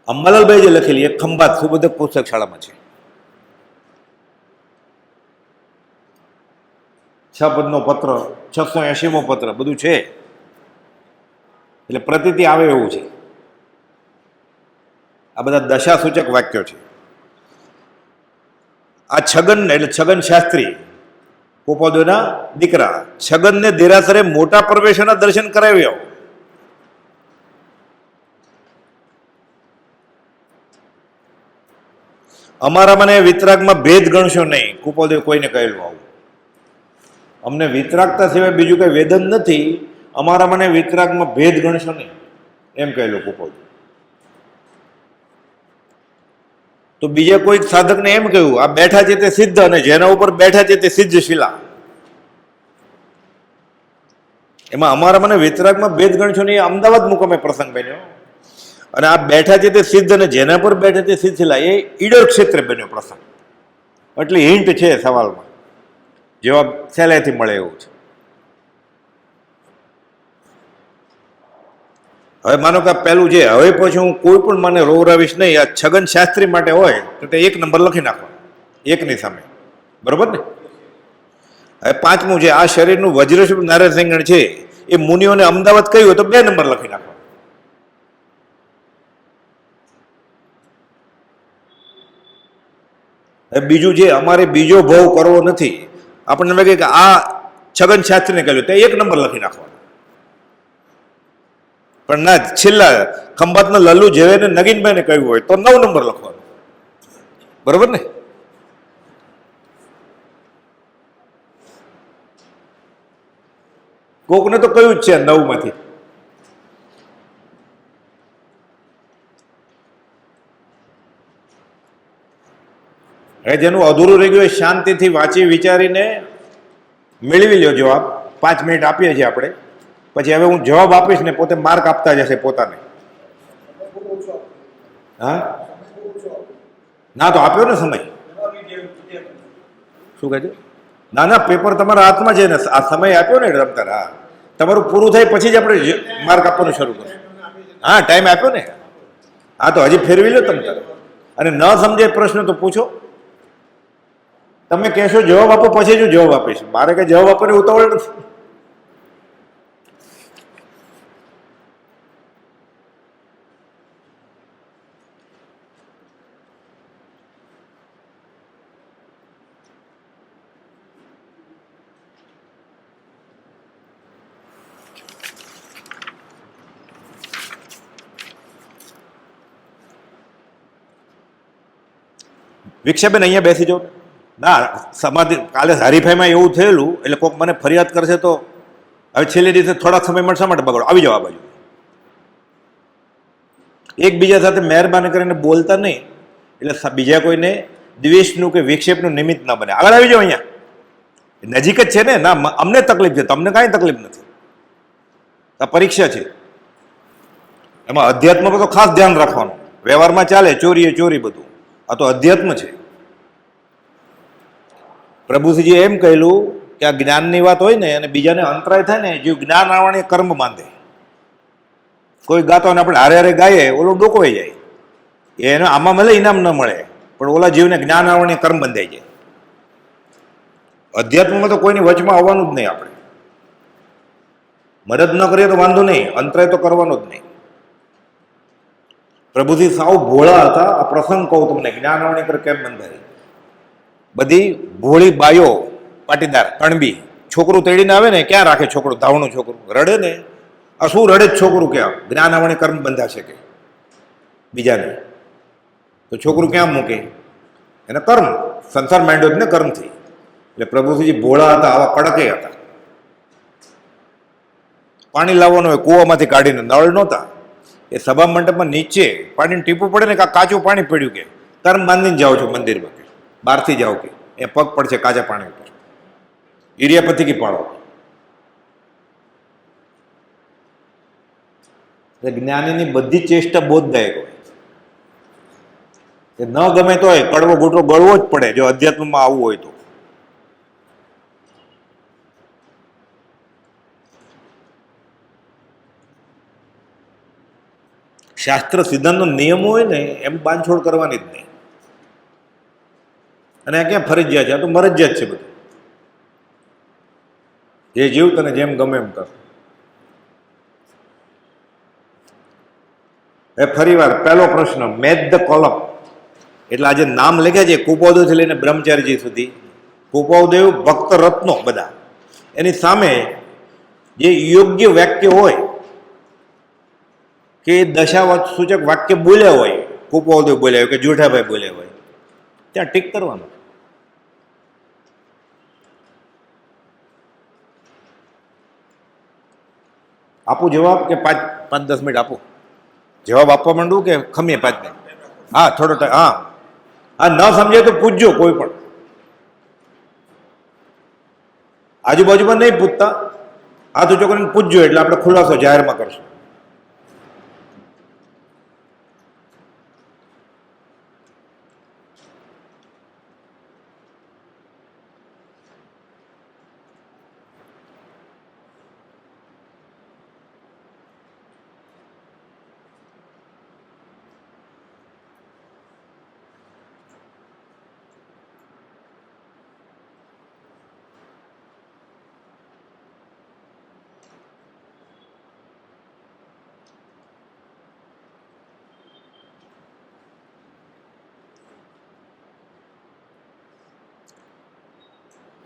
અંબાલાલભાઈ જે લખેલી એ ખંભાત સુબોધક પુસ્તક શાળામાં છે. 6 પદનો પત્ર, 680મો પત્ર, બધું છે. એટલે પ્રતીતિ આવે એવું છે. આ બધા દશા સૂચક વાક્યો છે. આ છગન એટલે છગન શાસ્ત્રી, કુપોદેવના દીકરા, છગનને દેરાસરે મોટા પરમેશ્વરના દર્શન કરાવ્યા. અમારા મને વિતરાગમાં ભેદ ગણશો નહીં. કુપોદેવ કોઈને કહેલું આવું. અમને વિતરાગતા સિવાય બીજું કઈ વેદન નથી, અમારા મને વિતરાગમાં ભેદ ગણશો નહીં એમ કહેલું કુપોદેવ. તો બીજા કોઈક સાધકને એમ કહ્યું આ બેઠા છે તે સિદ્ધ, અને જેના ઉપર બેઠા છે તે સિદ્ધ શિલા. એમાં અમારા મને વિતરાગમાં ભેદ ગણશો નહીં. અમદાવાદ મુકામે પ્રસંગ બન્યો. અને આ બેઠા છે તે સિદ્ધ અને જેના પર બેઠા તે સિદ્ધ શિલા એ ઈડર ક્ષેત્રે બન્યો પ્રસંગ. એટલી હિન્ટ છે સવાલમાં, જવાબ સહેલાઈથી મળે એવું છે. હવે માનો કે પેલું છે, હવે પછી હું કોઈ પણ મને રોવરાવીશ નહીં. આ છગન શાસ્ત્રી માટે હોય તો તે 1 નંબર લખી નાખવાનો, 1ની સામે, બરોબર ને? હવે 5મું છે, આ શરીરનું વજ્રસ્વરૂપ નારાયણ છે એ મુનિઓને અમદાવાદ કહ્યું હોય તો 2 નંબર લખી નાખવાનો. હવે બીજું છે, અમારે બીજો ભવ કરવો નથી, આપણને લાગે કે આ છગન શાસ્ત્રીને કહ્યું તો 1 નંબર લખી નાખવાનો. પણ ના, છેલ્લા ખંભાતના લલ્લુ જેવે ને નગીનભાઈને કહ્યું હોય તો 9 નંબર લખવાનો, બરોબર ને? કોકને તો કયું જ છે 9માંથી. હવે જેનું અધૂરું રહી ગયું શાંતિથી વાંચી વિચારીને મેળવી લ્યો જવાબ. 5 મિનિટ આપીએ છીએ આપણે, પછી હવે હું જવાબ આપીશ ને પોતે માર્ક આપતા જશે પોતાને. હા, ના તો આપ્યો ને સમય. શું કહે છે? ના ના, પેપર તમારા હાથમાં છે ને, આ સમય આપ્યો ને રમતા. હા, તમારું પૂરું થાય પછી જ આપણે માર્ક આપવાનું શરૂ કરશું. હા, ટાઈમ આપ્યો ને. હા, તો હજી ફેરવી લો તમે તારે. અને ન સમજે પ્રશ્ન તો પૂછો. તમે કહેશો જવાબ આપો પછી જ જવાબ આપીશ. મારે કઈ જવાબ આપવાની ઉતાવળ નથી. વિક્ષાબેન અહીંયા બેસી જાઓ. ના, સમાધિ કાલે હરીફાઈમાં એવું થયેલું એટલે કોઈક મને ફરિયાદ કરશે તો હવે છેલ્લે દિવસે થોડાક સમય મળશે માટે બગડો. આવી જાઓ આ બાજુ. એકબીજા સાથે મહેરબાની કરીને બોલતા નહીં, એટલે બીજા કોઈને દ્વેષનું કે વિક્ષેપનું નિમિત્ત ના બને. આગળ આવી જાઓ, અહીંયા નજીક જ છે ને. ના, અમને તકલીફ છે, તમને કાંઈ તકલીફ નથી. આ પરીક્ષા છે, એમાં અધ્યાત્મમાં તો ખાસ ધ્યાન રાખવાનું. વ્યવહારમાં ચાલે ચોરી ચોરી બધું, આ તો અધ્યાત્મ છે. પ્રભુજીએ એમ કહેલું કે આ જ્ઞાનની વાત હોય ને અને બીજાને અંતરાય થાય ને, જે જ્ઞાન આવવાની કર્મ બાંધે. કોઈ ગાતો ને આપણે હારે હારે ગાઈએ, ઓલો ડોકવાઈ જાય. એને આમાં મળે ઇનામ ન મળે, પણ ઓલા જીવને જ્ઞાન આવવાની કર્મ બંધાઈ જાય. અધ્યાત્મમાં તો કોઈની વચમાં આવવાનું જ નહીં. આપણે મદદ ન કરીએ તો વાંધો નહીં, અંતરાય તો કરવાનો જ નહીં. પ્રભુજી સાવ ભોળા હતા. આ પ્રસંગ કહું તમને, જ્ઞાન આવવાની કર કેમ બંધાય. બધી ભોળી બાયો પાટીદાર કણબી છોકરું તેડીને આવે ને, ક્યાં રાખે છોકરું? ધાવણું છોકરું રડે ને. આ શું રડે જ છોકરું? ક્યાં જ્ઞાન આવવાની કર્મ બંધાશે કે બીજાને? તો છોકરું ક્યાં મૂકે? એને કર્મ, સંસાર માંડ્યો જ ને કર્મથી. એટલે પ્રભુજી ભોળા હતા, આવા કડકે હતા. પાણી લાવવાનું હોય કૂવામાંથી કાઢીને, નળ નહોતા. એ સભા મંડપમાં નીચે પાણીને ટીપું પડે ને, કાચું પાણી પડ્યું કે કર્મ બાંધીને જાઓ છો મંદિરમાં, કે બહારથી જાઓ કે એ પગ પડશે કાચા પાણી ઉપર, ઈરિયાપતિ કી પાડો. જ્ઞાનીની બધી ચેષ્ટા બોધદાયક હોય. ન ગમે તો કડવો ઘૂંટો ગળવો જ પડે જો અધ્યાત્મમાં આવવું હોય તો. શાસ્ત્ર સિદ્ધાંતનો નિયમ હોય ને એમ બાંધછોડ કરવાની જ નહીં. અને આ ક્યાં ફરજિયાત છે? આ તો મરજિયાત છે બધું. જે જીવ તને જેમ ગમે એમ કર. એ ફરી વાર પહેલો પ્રશ્ન, મેચ ધ કોલમ. એટલે આજે નામ લખ્યા છે કુપોદેવથી લઈને બ્રહ્મચારીજી સુધી, કુપોદેવ ભક્ત રત્નો બધા, એની સામે જે યોગ્ય વાક્ય હોય કે દશા સૂચક વાક્ય બોલ્યા હોય, કુપોદેવ બોલ્યા હોય કે જોઠાભાઈ બોલ્યા હોય, ત્યાં ટીક કરવાનું. આપું જવાબ કે 5-10 મિનિટ આપું? જવાબ આપવા માંડું કે ખમીએ 5 મિનિટ? હા, થોડો ટાઈમ. હા હા, ન સમજાય તો પૂછજો કોઈ પણ. આજુબાજુમાં નહીં પૂછતા, હાથ ઊંચો કરીને પૂછજો એટલે આપણે ખુલાસો જાહેરમાં કરશું.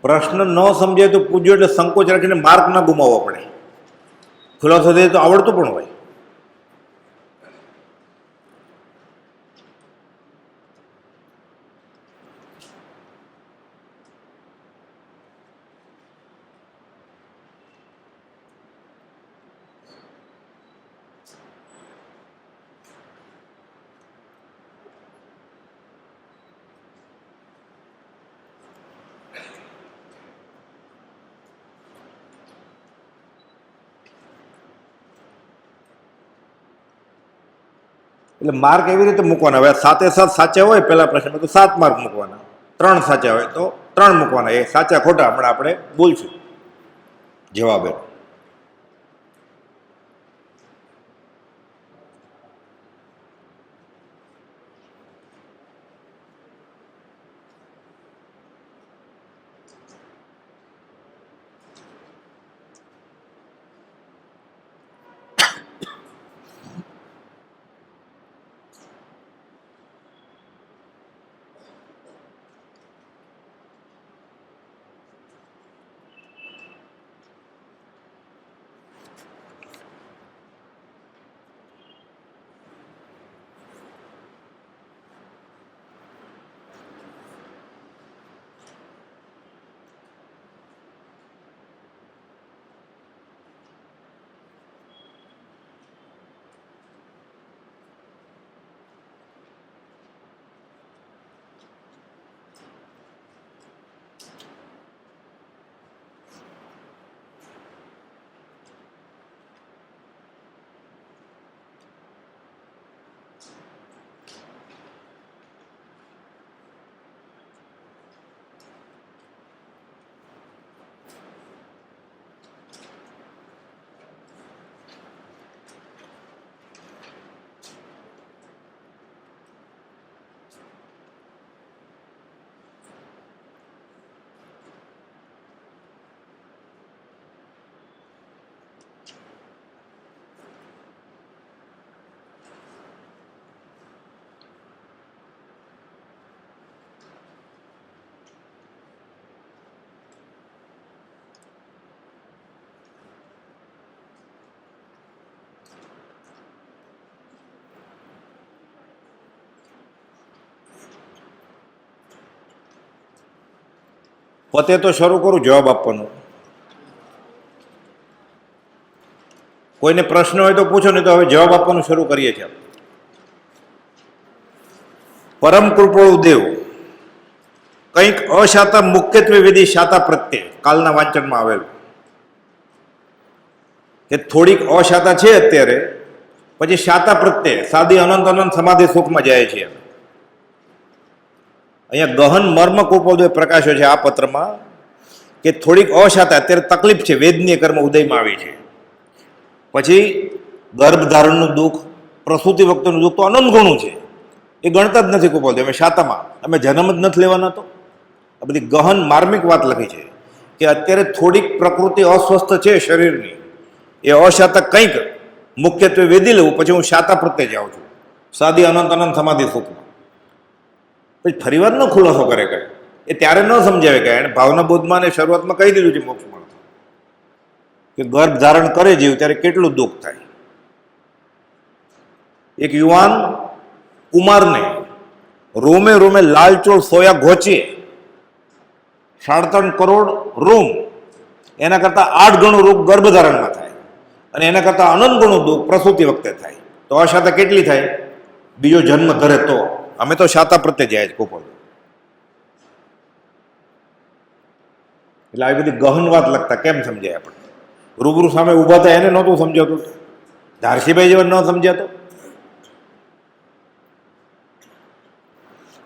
પ્રશ્ન ન સમજાય તો પૂછજો, એટલે સંકોચ રાખીને માર્ક ન ગુમાવવો પડે. ખુલાસો દે તો આવડતું પણ હોય. એટલે માર્ક એવી રીતે મૂકવાના. હવે 7 એ 7 સાચા હોય પહેલા પ્રશ્નમાં તો 7 માર્ક મૂકવાના, 3 સાચા હોય તો 3 મૂકવાના. એ સાચા ખોટા હમણાં આપણે બોલશું જવાબ. પોતે તો શરૂ કરું જવાબ આપવાનું. કોઈને પ્રશ્ન હોય તો પૂછો, નહીં તો હવે જવાબ આપવાનું શરૂ કરીએ છીએ. પરમ કૃપાળુ દેવ કંઈક અશાતા મુખ્યત્વે વિધિ શાતા પ્રત્યે, કાલના વાંચનમાં આવેલું કે થોડીક અશાતા છે અત્યારે, પછી શાતા પ્રત્યે સાદી અનંત અનંત સમાધિ સુખમાં જાય છે. અહીંયા ગહન મર્મ કૃપાળુ પ્રકાશ્યો છે આ પત્રમાં કે થોડીક અશાતા અત્યારે તકલીફ છે, વેદનીય કર્મ ઉદયમાં આવી છે. પછી ગર્ભધારણનું દુઃખ, પ્રસૂતિ વખતનું દુઃખ તો અનંત ઘણું છે, એ ગણતા જ નથી કૃપાળુ. અમે શાતામાં અમે જન્મ જ નથી લેવાના. તો આ બધી ગહન માર્મિક વાત લખી છે કે અત્યારે થોડીક પ્રકૃતિ અસ્વસ્થ છે શરીરની, એ અશાતા કંઈક મુખ્યત્વે વેદી લેવું, પછી હું શાતા પ્રત્યે જાઉં છું સાદી અનંત અનંત સમાધિ સુખમાં. પછી ફરીવાર ન ખુલાસો કરે કહે, એ ત્યારે ન સમજાવે કહે. એને ભાવના બોધમાં ને શરૂઆતમાં કહી દીધું છે મોક્ષ મળતો કે ગર્ભ ધારણ કરે જીવ ત્યારે કેટલું દુઃખ થાય. એક યુવાન કુમારને રોમે રોમે લાલચોળ સોયા ઘોચીએ 3.5 કરોડ રૂમ, એના કરતાં 8 ગણું રૂપ ગર્ભધારણમાં થાય, અને એના કરતાં અનંત ગણું દુઃખ પ્રસૂતિ વખતે થાય. તો અશાતા કેટલી થાય? બીજો જન્મ ધરે તો. અમે તો શાતા પ્રત્યે જાય છે કૃપાળુ. એટલે આવી બધી ગહન વાત લખતા કેમ સમજાય આપણે? રૂબરૂ સામે ઊભા થાય એને નહોતું સમજાતું, ધારસીભાઈ જેવા ન સમજાતો.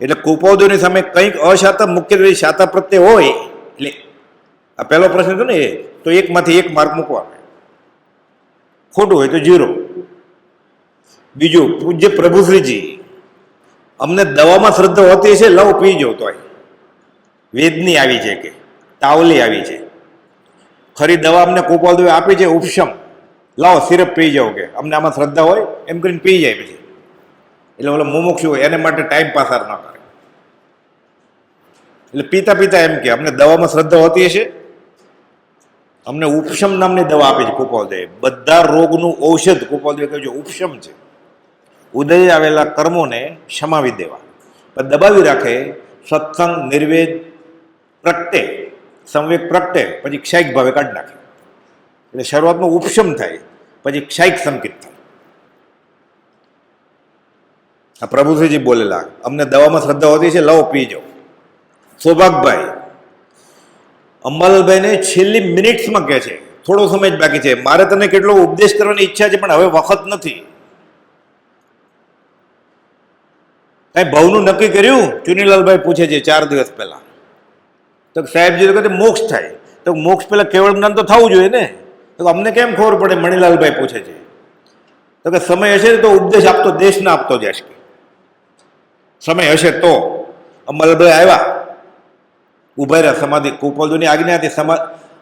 એટલે કૃપાળુની સામે કંઈક અશાતા મુખ્યત્વે શાતા પ્રત્યે હોય એટલે આ પહેલો પ્રશ્ન છે ને, એ તો 1માંથી 1 માર્ક મૂકવાનો, ખોટું હોય તો 0. બીજું, પૂજ્ય પ્રભુશ્રીજી અમને દવામાં શ્રદ્ધા હોતી છે, લવ પી જાવ તો વેદની આવી છે કે તાવલી આવી છે, ખરી દવા અમને કૃપાળુએ આપી છે ઉપશમ, લાવો સિરપ પી જાઓ કે અમને આમાં શ્રદ્ધા હોય એમ કરીને પી જાય. પછી એટલે ઓલો મુમુક્ષુ હોય એને માટે ટાઈમ પાસાર ન કરે. એટલે પીતા પીતા એમ કે અમને દવામાં શ્રદ્ધા હોતી હશે, અમને ઉપશમ નામની દવા આપી છે કૃપાલદેવ. બધા રોગનું ઔષધ કૃપાલદેવ કહ્યું છે ઉપશમ છે. ઉદય આવેલા કર્મોને શમાવી દેવા, પણ દબાવી રાખે. સત્સંગ નિર્વેદ પ્રગટે, સંવેગ પ્રગટે, પછી ક્ષયિક ભાવે કાઢી નાખે. એટલે શરૂઆતમાં ઉપશમ થાય, પછી ક્ષયિક સંકિત થાય. આ પ્રભુશ્રીજી બોલેલા અમને દવામાં શ્રદ્ધા હોતી છે, લવો પી જાઓ. સૌભાગભાઈ અંબાલાલભાઈને છેલ્લી મિનિટ્સમાં કહે છે થોડો સમય જ બાકી છે, મારે તને કેટલો ઉપદેશ કરવાની ઈચ્છા છે પણ હવે વખત નથી. કઈ ભાવનું નક્કી કર્યું? ચુનીલાલભાઈ પૂછે છે 4 દિવસ પહેલા. તો સાહેબજી કહે મોક્ષ થાય. તો મોક્ષ પહેલા કેવળ જ્ઞાન તો થવું જોઈએ ને. તો અમને કેમ ખબર પડે? મણીલાલભાઈ પૂછે છે. તો કે સમય હશે તો ઉપદેશ આપતો, દેશ ના આપતો જશ. સમય હશે તો. અંબાલાલભાઈ આવ્યા, ઉભા રહ્યા. સમાધિ કૃપાલદેવની આજ્ઞા હતી.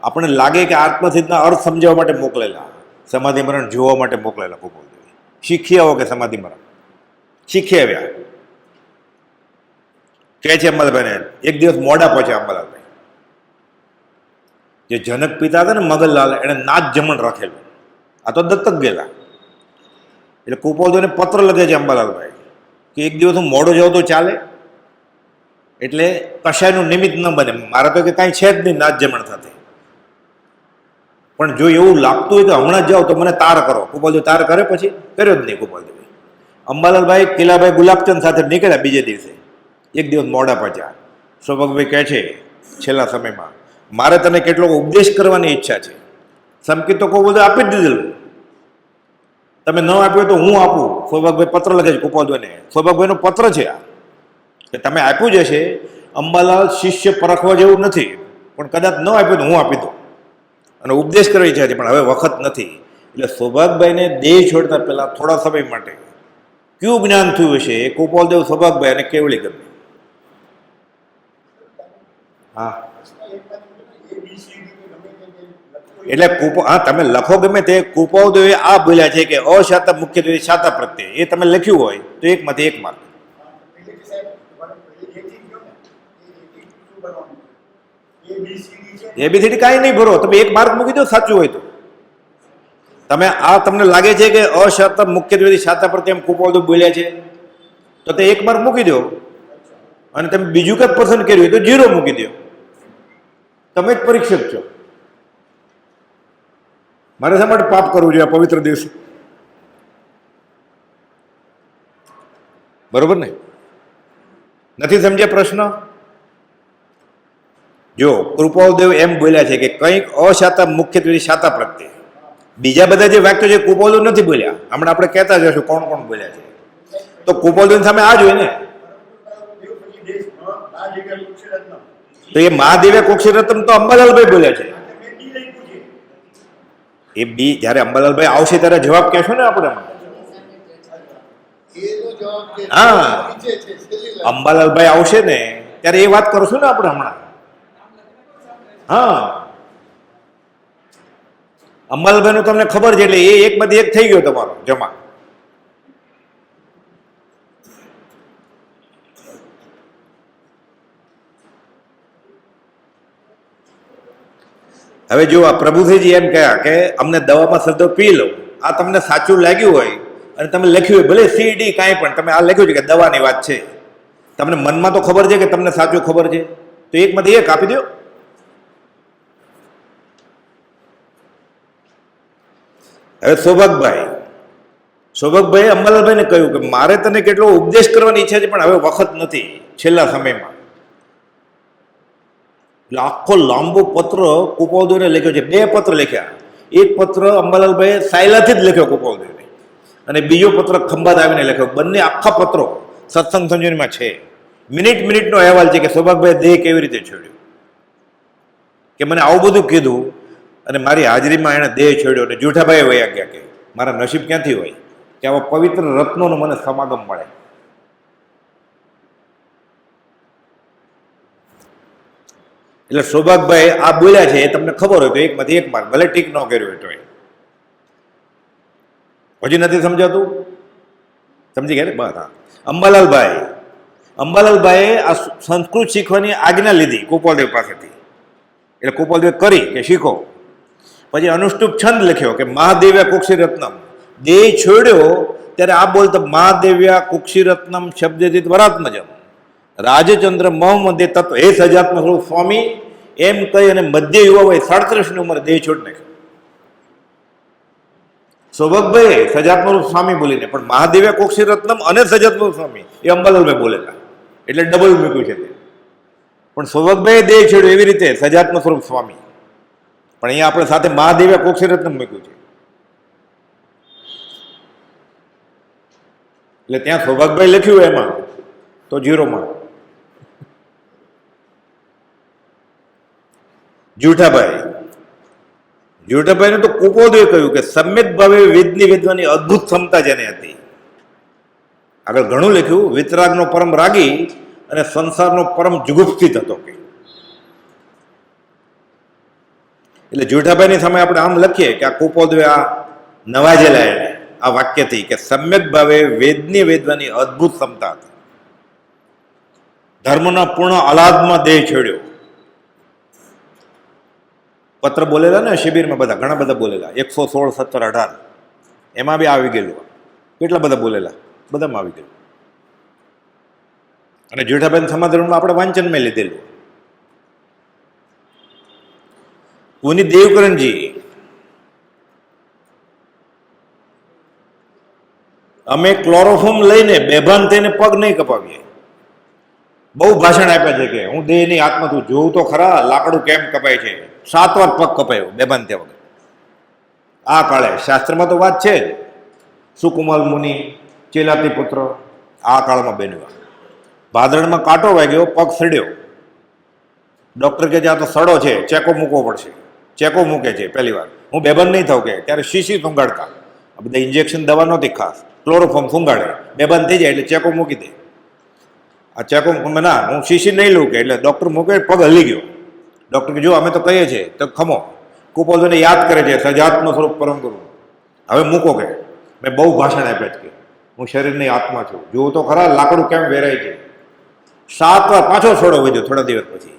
આપણે લાગે કે આત્મસિદ્ધના અર્થ સમજાવવા માટે મોકલેલા, સમાધિ મરણ જોવા માટે મોકલેલા કૃપાલદેવ. શીખી આવો કે સમાધિ મરણ શીખી આવ્યા. કહે છે અંબાલાલભાઈને એક દિવસ મોડા પહોંચ્યા અંબાલાલભાઈ. જે જનક પિતા હતા ને મગનલાલ, એને નાચ જમણ રાખેલું. આ તો દત્તક ગયેલા. એટલે કૃપાલદેવને પત્ર લખે છે અંબાલાલભાઈ કે એક દિવસ હું મોડો જાઉં તો ચાલે, એટલે કશાયનું નિમિત્ત ન બને. મારે તો કે કાંઈ છે જ નહીં નાચ જમણ સાથે, પણ જો એવું લાગતું હોય કે હમણાં જ જાઓ તો મને તાર કરો. કૃપાલદેવ તાર કરે? પછી કર્યો જ નહીં કૃપાલદેવ. અંબાલાલભાઈ કિલાભાઈ ગુલાબચંદ સાથે નીકળ્યા. બીજે દિવસે એક દિવસ મોડા પહોંચ્યા. સૌભાગભાઈ કહે છે છેલ્લા સમયમાં મારે તને કેટલોક ઉપદેશ કરવાની ઈચ્છા છે. સંકેત તો કૃપાલદેવ આપી જ દીધેલું, તમે ન આપ્યો તો હું આપું. સૌભાગભાઈ પત્ર લખે છે કૃપાલદેવને. સૌભાગભાઈનો પત્ર છે આ કે તમે આપ્યું જ હશે. અંબાલાલ શિષ્ય પરખવા જેવું નથી, પણ કદાચ ન આપ્યું તો હું આપી દઉં. અને ઉપદેશ કરવાની ઈચ્છા છે પણ હવે વખત નથી. એટલે સૌભાગભાઈને દેહ છોડતા પહેલા થોડા સમય માટે કયું જ્ઞાન થયું હશે એ કૃપાલદેવ, સૌભાગભાઈ અને કેવળી ગમે. હા, એટલે હા તમે લખો ગમે તે. કૃપાલદેવે આ બોલ્યા છે કે અશાતા મુખ્યત્વે શાતા પ્રત્યે, એ તમે લખ્યું હોય તો એકમાંથી 1 માર્ક. એબીસીડી કાંઈ નહીં ભરો, તમે 1 માર્ક મૂકી દો સાચું હોય તો. તમે આ તમને લાગે છે કે અશાતા મુખ્યત્વે શાતા પ્રત્યે એમ કૃપાલદેવ બોલ્યા છે તો તે 1 માર્ક મૂકી દો. અને તમે બીજું કંઈક પસંદ કર્યું હોય તો 0 મૂકી દો. તમે જ પરીક્ષક છો. મારે શા માટે પાપ કરવું જોઈએ આ પવિત્ર દિવસે? બરોબર ને? નથી સમજ્યા પ્રશ્ન? જો કૃપાલદેવ એમ બોલ્યા છે કે કંઈક અશાતા મુખ્યત્વે શાતા પ્રત્યે. બીજા બધા જે વાક્યો છે કૃપાલદેવ નથી બોલ્યા. હમણાં આપણે કહેતા જશું કોણ કોણ બોલ્યા છે. તો કૃપાલદેવ સામે આ જ હોય ને. તો એ મહાદેવે કુક્ષીરત્ન તો અંબાલાલભાઈ બોલ્યા છે. એ બી જ્યારે અંબાલાલભાઈ આવશે ત્યારે જવાબ કહેશો ને આપણે. હા, અંબાલાલભાઈ આવશે ને ત્યારે એ વાત કરશું ને આપણે હમણાં. હા, અંબાલાલભાઈ નું તમને ખબર છે એટલે એ 1 થઈ ગયો તમારો જમા. હવે જો આ પ્રભુજીજી એમ કહ્યા કે અમને દવામાં શ્રદ્ધા પી લો. આ તમને સાચું લાગ્યું હોય અને તમે લખ્યું હોય, ભલે સીડી કાંઈ પણ તમે આ લખ્યું છે કે દવાની વાત છે, તમને મનમાં તો ખબર છે કે તમને સાચું ખબર છે, તો 1 આપી દો. હવે સૌભાગભાઈ અંબાલાલભાઈને કહ્યું કે મારે તને કેટલો ઉપદેશ કરવાની ઈચ્છા છે પણ હવે વખત નથી છેલ્લા સમયમાં. એટલે આખો લાંબો પત્ર કૃપાલદેવને લખ્યો છે. 2 પત્ર લખ્યા. એક પત્ર અંબાલાલભાઈએ સાયલાથી જ લખ્યો કૃપાલદેવને, અને બીજો પત્ર ખંભાત આવીને લખ્યો. બંને આખા પત્રો સત્સંગ સંજીવનીમાં છે. મિનિટનો અહેવાલ છે કે સૌભાગભાઈ દેહ કેવી રીતે છોડ્યો, કે મને આવું બધું કીધું અને મારી હાજરીમાં એણે દેહ છોડ્યો. અને જૂઠાભાઈ વયા ગયા કે મારા નસીબ ક્યાંથી હોય કે આવા પવિત્ર રત્નોનો મને સમાગમ મળે. એટલે સૌભાગભાઈ આ બોલ્યા છે એ તમને ખબર હોય તો 1 માર્ક, ભલે ટીક ન કર્યું હોય તો. હજી નથી સમજાતું? સમજી ગયા ને? બસ. હા, અંબાલાલભાઈ અંબાલાલભાઈએ આ સંસ્કૃત શીખવાની આજ્ઞા લીધી ગોપાલદેવ પાસેથી, એટલે ગોપાલદેવ કરી કે શીખો. પછી અનુષ્ટુપ છંદ લખ્યો કે મહાદેવ્યા કુક્ષિરત્નમ. દેહ છોડ્યો ત્યારે આ બોલતો મહાદેવ્યા કુક્ષિરત્નમ શબ્દથી વરાત્મજમ રાજચંદ્ર મોહમ્મદે તત્વ હે સજાત્મ સ્વરૂપ સ્વામી એમ કહી અને મધ્ય યુવા હોય 37ની ઉંમરે દેહ છોડ નાખ્યો. સૌભાગભાઈ સજાત્મ સ્વામી બોલીને, પણ મહાદેવ્યા કુક્ષિરત્નમ અને સજાત્મ સ્વામી એ અંબાલાલભાઈ બોલેલા, એટલે ડબલ મૂક્યું છે તે. પણ સૌભાગભાઈ દેહ છોડ્યો એવી રીતે સજાત્મ સ્વરૂપ સ્વામી, પણ અહીંયા આપણે સાથે મહાદેવ્યા કુક્ષિરત્નમ મૂક્યું છે. એટલે ત્યાં સૌભાગભાઈ લખ્યું એમાં તો 0 જૂઠાભાઈને તો કુપોદે કહ્યું કે સમ્યક ભાવે વેદની વેદવાની અદ્ભુત ક્ષમતા જેને હતી. આગળ ઘણું લખ્યું, વિતરાગનો પરમ રાગી અને સંસારનો પરમ જુગુપ્સિત હતો કે. એટલે જૂઠાભાઈની સામે આપણે આમ લખીએ કે આ કુપોદે આ નવાજેલા એને આ વાક્યથી કે સમ્યક ભાવે વેદની વેદવાની અદ્ભુત ક્ષમતા હતી. ધર્મના પૂર્ણ આહલાદમાં દેહ છોડ્યો. પત્ર બોલેલા ને શિબિરમાં બધા ઘણા બધા બોલેલા, 116, 17, 18 એમાં બી આવી ગયેલું. કેટલા બધા બોલેલા, બધામાં આવી ગયેલું. અને જેઠાભાઈ સમાધાનમાં આપણે વાંચનમાં લીધેલું. પુનિત દેવકરણજી, અમે ક્લોરોફોર્મ લઈને બેભાન થઈને પગ નહીં કપાવીએ. બહુ ભાષણ આપ્યા છે કે હું દેહની આત્મા તું જોઉં તો ખરા લાકડું કેમ કપાય છે. 7 વાર પગ કપાયો બેભાન થયા વગર. આ કાળે શાસ્ત્રમાં તો વાત છે જ. સુકુમાલ મુનિ, ચેલાતી પુત્ર આ કાળમાં બન્યું. ભાદરણમાં કાંટો વાગ્યો, પગ સડ્યો. ડૉક્ટર કે આ તો સડો છે, ચેકો મૂકવો પડશે. ચેકો મૂકે છે પહેલી વાર. હું બેભાન નહીં થાવ કે ત્યારે શીશી સુંગાડતા. આ બધા ઇન્જેક્શન દવા નહોતી ખાસ, ક્લોરોફોર્મ સુંગાડે, બેભાન થઈ જાય એટલે ચેકો મૂકી દે. આ ચેકો ના હું શીશી નહીં લઉં કે એટલે ડૉક્ટર મૂકે, પગ હલી ગયો. ડૉક્ટર કે જો અમે તો કહીએ છીએ તો ખમો. કુપોદને યાદ કરે છે સજાત્મ સ્વરૂપ પરમ ગુરુ. હવે મૂકો કે મેં બહુ ભાષણ આપ્યા છે કે હું શરીરની આત્મા છું, જોઉં તો ખરા લાકડું કેમ વેરાય છે. 7 વાર પાછો છોડો વધ્યો. થોડા દિવસ પછી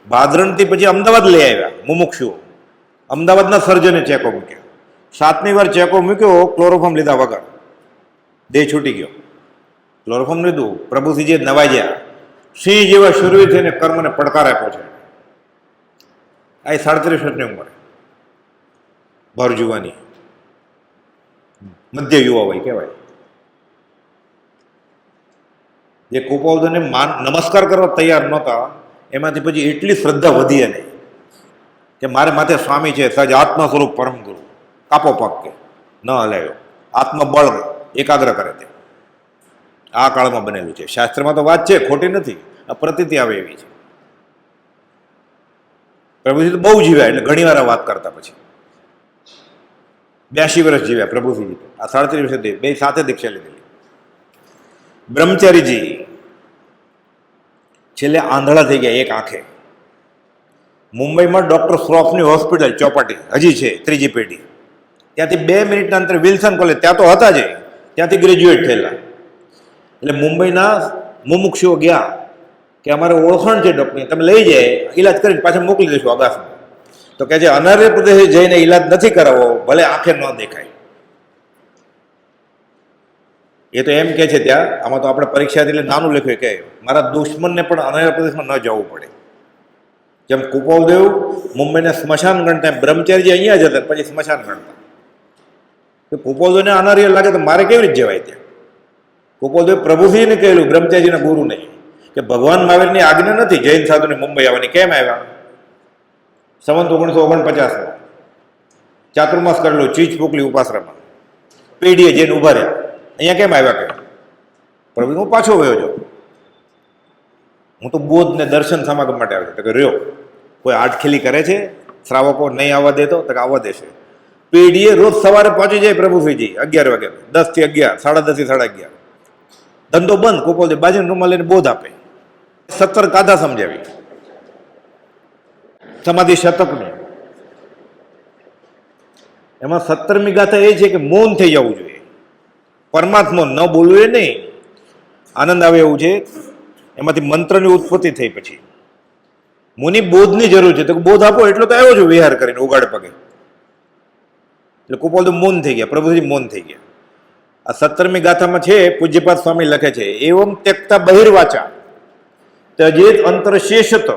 ભાદરણથી પછી અમદાવાદ લઈ આવ્યા મુમુક્ષુઓ. અમદાવાદના સર્જને ચેકો મૂક્યા. 7મી વાર ચેકો મૂક્યો ક્લોરોફોર્મ લીધા વગર. દેહ છૂટી ગયો. ક્લોરોફોર્મ લીધું, પ્રભુસિંહજીએ નવાજ્યા. સિંહ જેવા શૂરવીર થઈને કર્મને પડકાર આપ્યો છે. આ 37 વર્ષની ઉંમરે ભર જુવાની, મધ્ય યુવા હોય કહેવાય. જે કુપોદને નમસ્કાર કરવા તૈયાર નહોતા, એમાંથી પછી એટલી શ્રદ્ધા વધી નહીં કે મારે માથે સ્વામી છે, સજ આત્મ સ્વરૂપ પરમ ગુરુ. કાપો પગ કે ન હલાયો. આત્મબળ એકાગ્ર કરે તે આ કાળમાં બનેલું છે. શાસ્ત્રમાં તો વાત છે, ખોટી નથી. આ પ્રતીતિ આવે એવી છે. પ્રભુજી તો બહુ જીવ્યા, એટલે ઘણી વાર વાત કરતા. પછી 82 વર્ષ જીવ્યા પ્રભુસિંહજી. આ 37 વર્ષે બે સાથે દીક્ષા લીધેલી. બ્રહ્મચારીજી છેલ્લે આંધળા થઈ ગયા એક આંખે. મુંબઈમાં ડૉક્ટર શ્રોફની હોસ્પિટલ ચોપાટી હજી છે, 3જી પેઢી. ત્યાંથી 2 મિનિટના અંતરે વિલ્સન કોલેજ, ત્યાં તો હતા જ, ત્યાંથી ગ્રેજ્યુએટ થયેલા. એટલે મુંબઈના મુમુક્ષુઓ ગયા કે અમારે ઓળખાણ છે ડૉક્ટરની, તમે લઈ જાય ઈલાજ કરીને પાછા મોકલી દઈશું આગાસમાં. તો કે જે અનાર્ય પ્રદેશે જઈને ઈલાજ નથી કરાવવો, ભલે આંખે ન દેખાય. એ તો એમ કે છે ત્યાં, આમાં તો આપણે પરીક્ષાથી એટલે નાનું લખ્યું કે મારા દુશ્મનને પણ અનાર્ય પ્રદેશમાં ન જવું પડે. જેમ કુપોલદેવ મુંબઈના સ્મશાન ગણતા, બ્રહ્મચારીજી અહીંયા જ હતા પછી સ્મશાન ગણતા. તો કુપોલદેવને અનાર્ય લાગે તો મારે કેવી રીતે જવાય ત્યાં? કુપોલદેવ પ્રભુસિંહને કહેલું, બ્રહ્મચારીજીના ગુરુ નહીં, કે ભગવાન મહાવીરની આજ્ઞા નથી જૈન સાધુને મુંબઈ આવવાની. કેમ આવ્યા? સંવત 1949 ચાતુર્માસ કરેલો ચીજ પોકલી ઉપાસરામાં પેઢીએ જઈને ઉભા રહ્યા. અહીંયા કેમ આવ્યા? કે પ્રભુ હું પાછો વયો જાઉં, હું તો બોધને દર્શન સમાગમ માટે આવ્યો. તો કે રહ્યો કોઈ આટખેલી કરે છે શ્રાવકો નહીં આવવા દેતો? તો કે આવવા દેશે. પેઢીએ રોજ સવારે પહોંચી જાય પ્રભુસિંહજી 11 વાગે, 10 થી 11, 10:30 થી 11:30. ધંધો બંધ. કુપોલદેવ બાજુનો રૂમાલ લઈને બોધ આપે. 17 ગાથા સમજાવી સમાધિ શતકની. એમાં 17મી ગાથા એ છે કે મૌન થઈ જવું જોઈએ, પરમાત્મા ન બોલવું એ નહીં. આનંદ આવે એવું છે એમાંથી મંત્રની ઉત્પત્તિ થઈ. પછી મુનિ બોધની જરૂર છે, તો બોધ આપો એટલો તો આવ્યો છું વિહાર કરીને ઉગાડ પગે. એટલે કુપાલ તો મૌન થઈ ગયા, પ્રભુજી મૌન થઈ ગયા. આ 17મી ગાથામાં છે, પૂજ્યપાદ સ્વામી લખે છે, એવમ ત્યક્તા બહિર્વાચા તજેત અંતર શેષત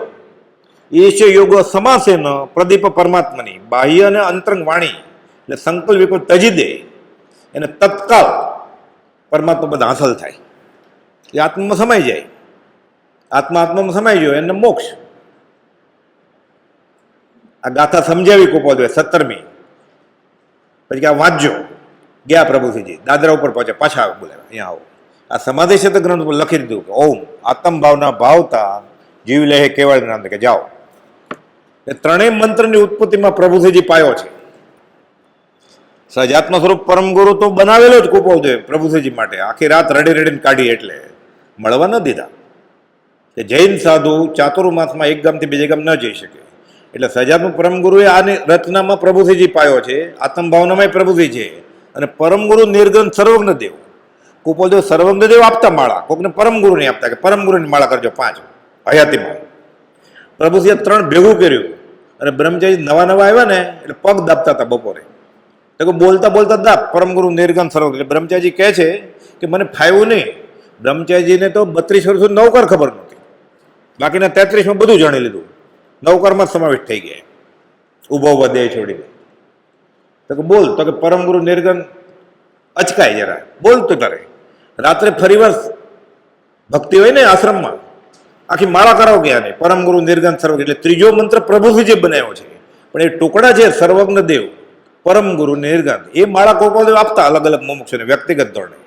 એશ યોગો સમાસેન પ્રદીપ પરમાત્માની બાહ્ય અને અંતરંગ વાણી એટલે સંકલ્પ વિકલ્પ તજી દે એને તત્કાલ પરમાત્મા બધા હાંસલ થાય. એ આત્મામાં સમાઈ જાય, આત્મામાં સમાઈ ગયો એને મોક્ષ. આ ગાથા સમજાવી કુપાલ 17મી. પછી કે આ વાંચજો. ગયા પ્રભુજીજી દાદરા ઉપર પહોંચ્યા, પાછા આવે, બોલે અહીંયા આવો. આ સમાધિ ક્ષેત્ર ગ્રંથ ઉપર લખી દીધું કે ઓમ આત્મ ભાવના ભાવતા જીવ લે કેવળ નામ કે જાઓ. એ ત્રણેય મંત્રની ઉત્પત્તિમાં પ્રભુજીજી પાયો છે. સહજાત્મ સ્વરૂપ પરમ ગુરુ તો બનાવેલો જ કુપાલદેવ પ્રભુજીજી માટે. આખી રાત રડી રડીને કાઢી, એટલે મળવા ન દીધા. કે જૈન સાધુ ચાતુર્માસમાં એક ગામથી બીજે ગામ ન જઈ શકે. એટલે સહજાત્મ પરમ ગુરુએ આની રચનામાં પ્રભુજીજી પાયો છે, આત્મભાવનામાં પ્રભુજી છે, અને પરમ ગુરુ નિર્ગન સર્વજ્ઞ દેવ. કુપાલદેવ સર્વજ્ઞ દેવ આપતા માળા, કોકને પરમ ગુરુ નહીં આપતા કે પરમ ગુરુની માળા કરજો 5 હયાતીમાં. પ્રભુજીએ 3 ભેગું કર્યું. અને બ્રહ્મચારી નવા આવ્યા ને એટલે પગ દાબતા હતા બપોરે. તો બોલતા બોલતા દાબ પરમ ગુરુ નિર્ગન સર્વજ્ઞ. એટલે બ્રહ્મચારી કહે છે કે મને ફાવ્યું નહીં. બ્રહ્મચારીજીને તો 32 વર્ષ સુધી નવકાર ખબર નહોતી, બાકીના 33માં બધું જાણી લીધું. નવકારમાં સમાવેશ થઈ ગયા, ઉભો ઉભા દેહ છોડીને. તો કે બોલ, તો કે પરમ ગુરુ નિર્ગન અચકાય જરા, બોલતો તારે. રાત્રે ફરીવાર ભક્તિ હોય ને આશ્રમમાં, આખી માળા કરાવ ગયા ને પરમ ગુરુ નિર્ગન સર્વજ્ઞ. એટલે ત્રીજો મંત્ર પ્રભુજી બનાવ્યો છે, પણ એ ટુકડા છે સર્વજ્ઞ દેવ પરમ ગુરુ નિર્ગન. એ માળા કુપાલદેવ આપતા અલગ અલગ મુમુક્ષુને વ્યક્તિગત ધોરણે.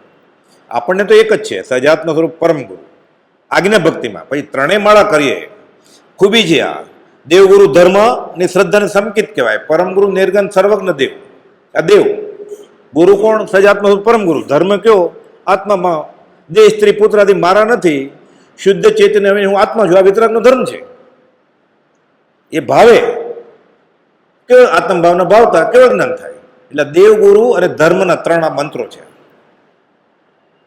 આપણને તો એક જ છે સજાત્મ સ્વરૂપ પરમ ગુરુ આજ્ઞા ભક્તિમાં. પછી 3 માળા કરીએ, ખૂબી છે આ. દેવગુરુ ધર્મ ની શ્રદ્ધાને સંકિત કહેવાય. પરમ ગુરુ નિર્ગન સર્વજ્ઞ દેવ. આ દેવ ગુરુ કોણ? સજાત્મ પરમ ગુરુ. ધર્મ કયો? આત્મામાં દેહ સ્ત્રી પુત્ર આદિ મારા નથી, શુદ્ધ ચેતન હું આત્મા છું. આ વિતરાગનો ધર્મ છે. એ ભાવે કે આત્મભાવના ભાવતા કેવું જ્ઞાન થાય. એટલે દેવગુરુ અને ધર્મના 3 આ મંત્રો છે.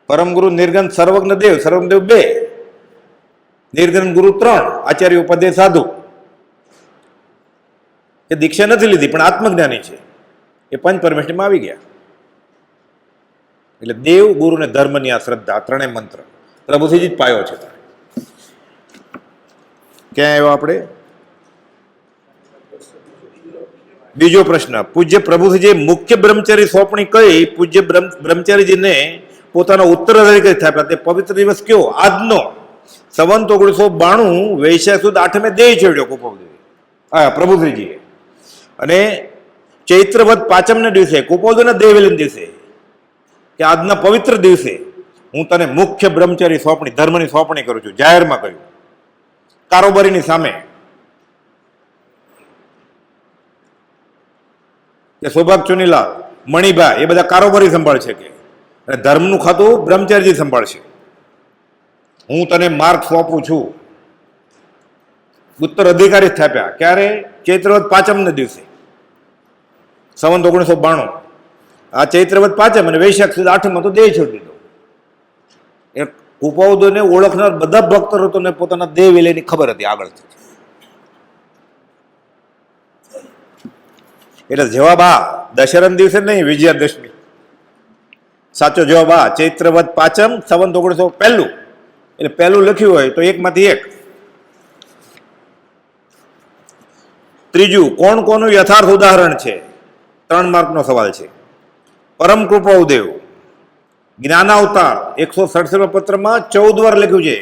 પરમ ગુરુ નિર્ગન સર્વજ્ઞ દેવ, સર્વજ્ઞ દેવ 2, નિર્ગન ગુરુ 3, આચાર્ય ઉપાધ્યાય સાધુ. એ દીક્ષા નથી લીધી પણ આત્મજ્ઞાની છે. એ પંચ પરમેષ્ઠીમાં આવી ગયા. એટલે દેવ ગુરુ ને ધર્મની આ શ્રદ્ધા, 3 મંત્ર પ્રભુજીજી જ પાયો છે. ક્યાં આવ્યો આપણે? બીજો પ્રશ્ન. પૂજ્ય પ્રભુજીએ મુખ્ય બ્રહ્મચારી સોંપણી કઈ પૂજ્ય બ્રહ્મચારીજીને પોતાનો ઉત્તરાધિકારી થાપ્યા તે પવિત્ર દિવસ કયો? આજનો સંવંત 1992 વૈશાખ સુદ 8મે દેહ છોડ્યો કુપાલદેવ પ્રભુશ્રીજીએ. અને ચૈત્રવદ 5મના દિવસે કુપાલદેવના દેહ વિલન દિવસે કે આજના પવિત્ર દિવસે હું તને મુખ્ય બ્રહ્મચારી સોંપણી ધર્મની સોંપણી કરું છું. જાહેરમાં કહ્યું, કારોબારીની સામે. કે સૌભાગ ચુનીલાલ, મણિભા એ બધા કારોબારી સંભાળશે કે, અને ધર્મનું ખાતું બ્રહ્મચારીજી સંભાળશે. હું તને માર્ગ સોંપું છું. ઉત્તર અધિકારી સ્થાપ્યા ક્યારે? ચૈત્રવદ 5મના દિવસે સંવંત 1992. આ ચૈત્રવદ 5મ અને વૈશાખ સુદ 8માં તો દેહ છોડી દીધો. એ કુપાલદેવને ઓળખનાર બધા ભક્તોને પોતાના દેહ વિલયની ખબર હતી આગળથી. એટલે જવાબ આ દશેરાના દિવસે નહીં, વિજયાદશમી. સાચો જવાબ આ ચૈત્રવદ 5મ સંવંત 1901. એટલે પહેલું લખ્યું હોય તો એકમાંથી એક. ત્રીજું, કોણ કોનું યથાર્થ ઉદાહરણ છે? 3 માર્કનો સવાલ છે. પરમ કૃપાદેવ જ્ઞાનાવતાર 167 પત્રમાં 14 વાર લખ્યું છે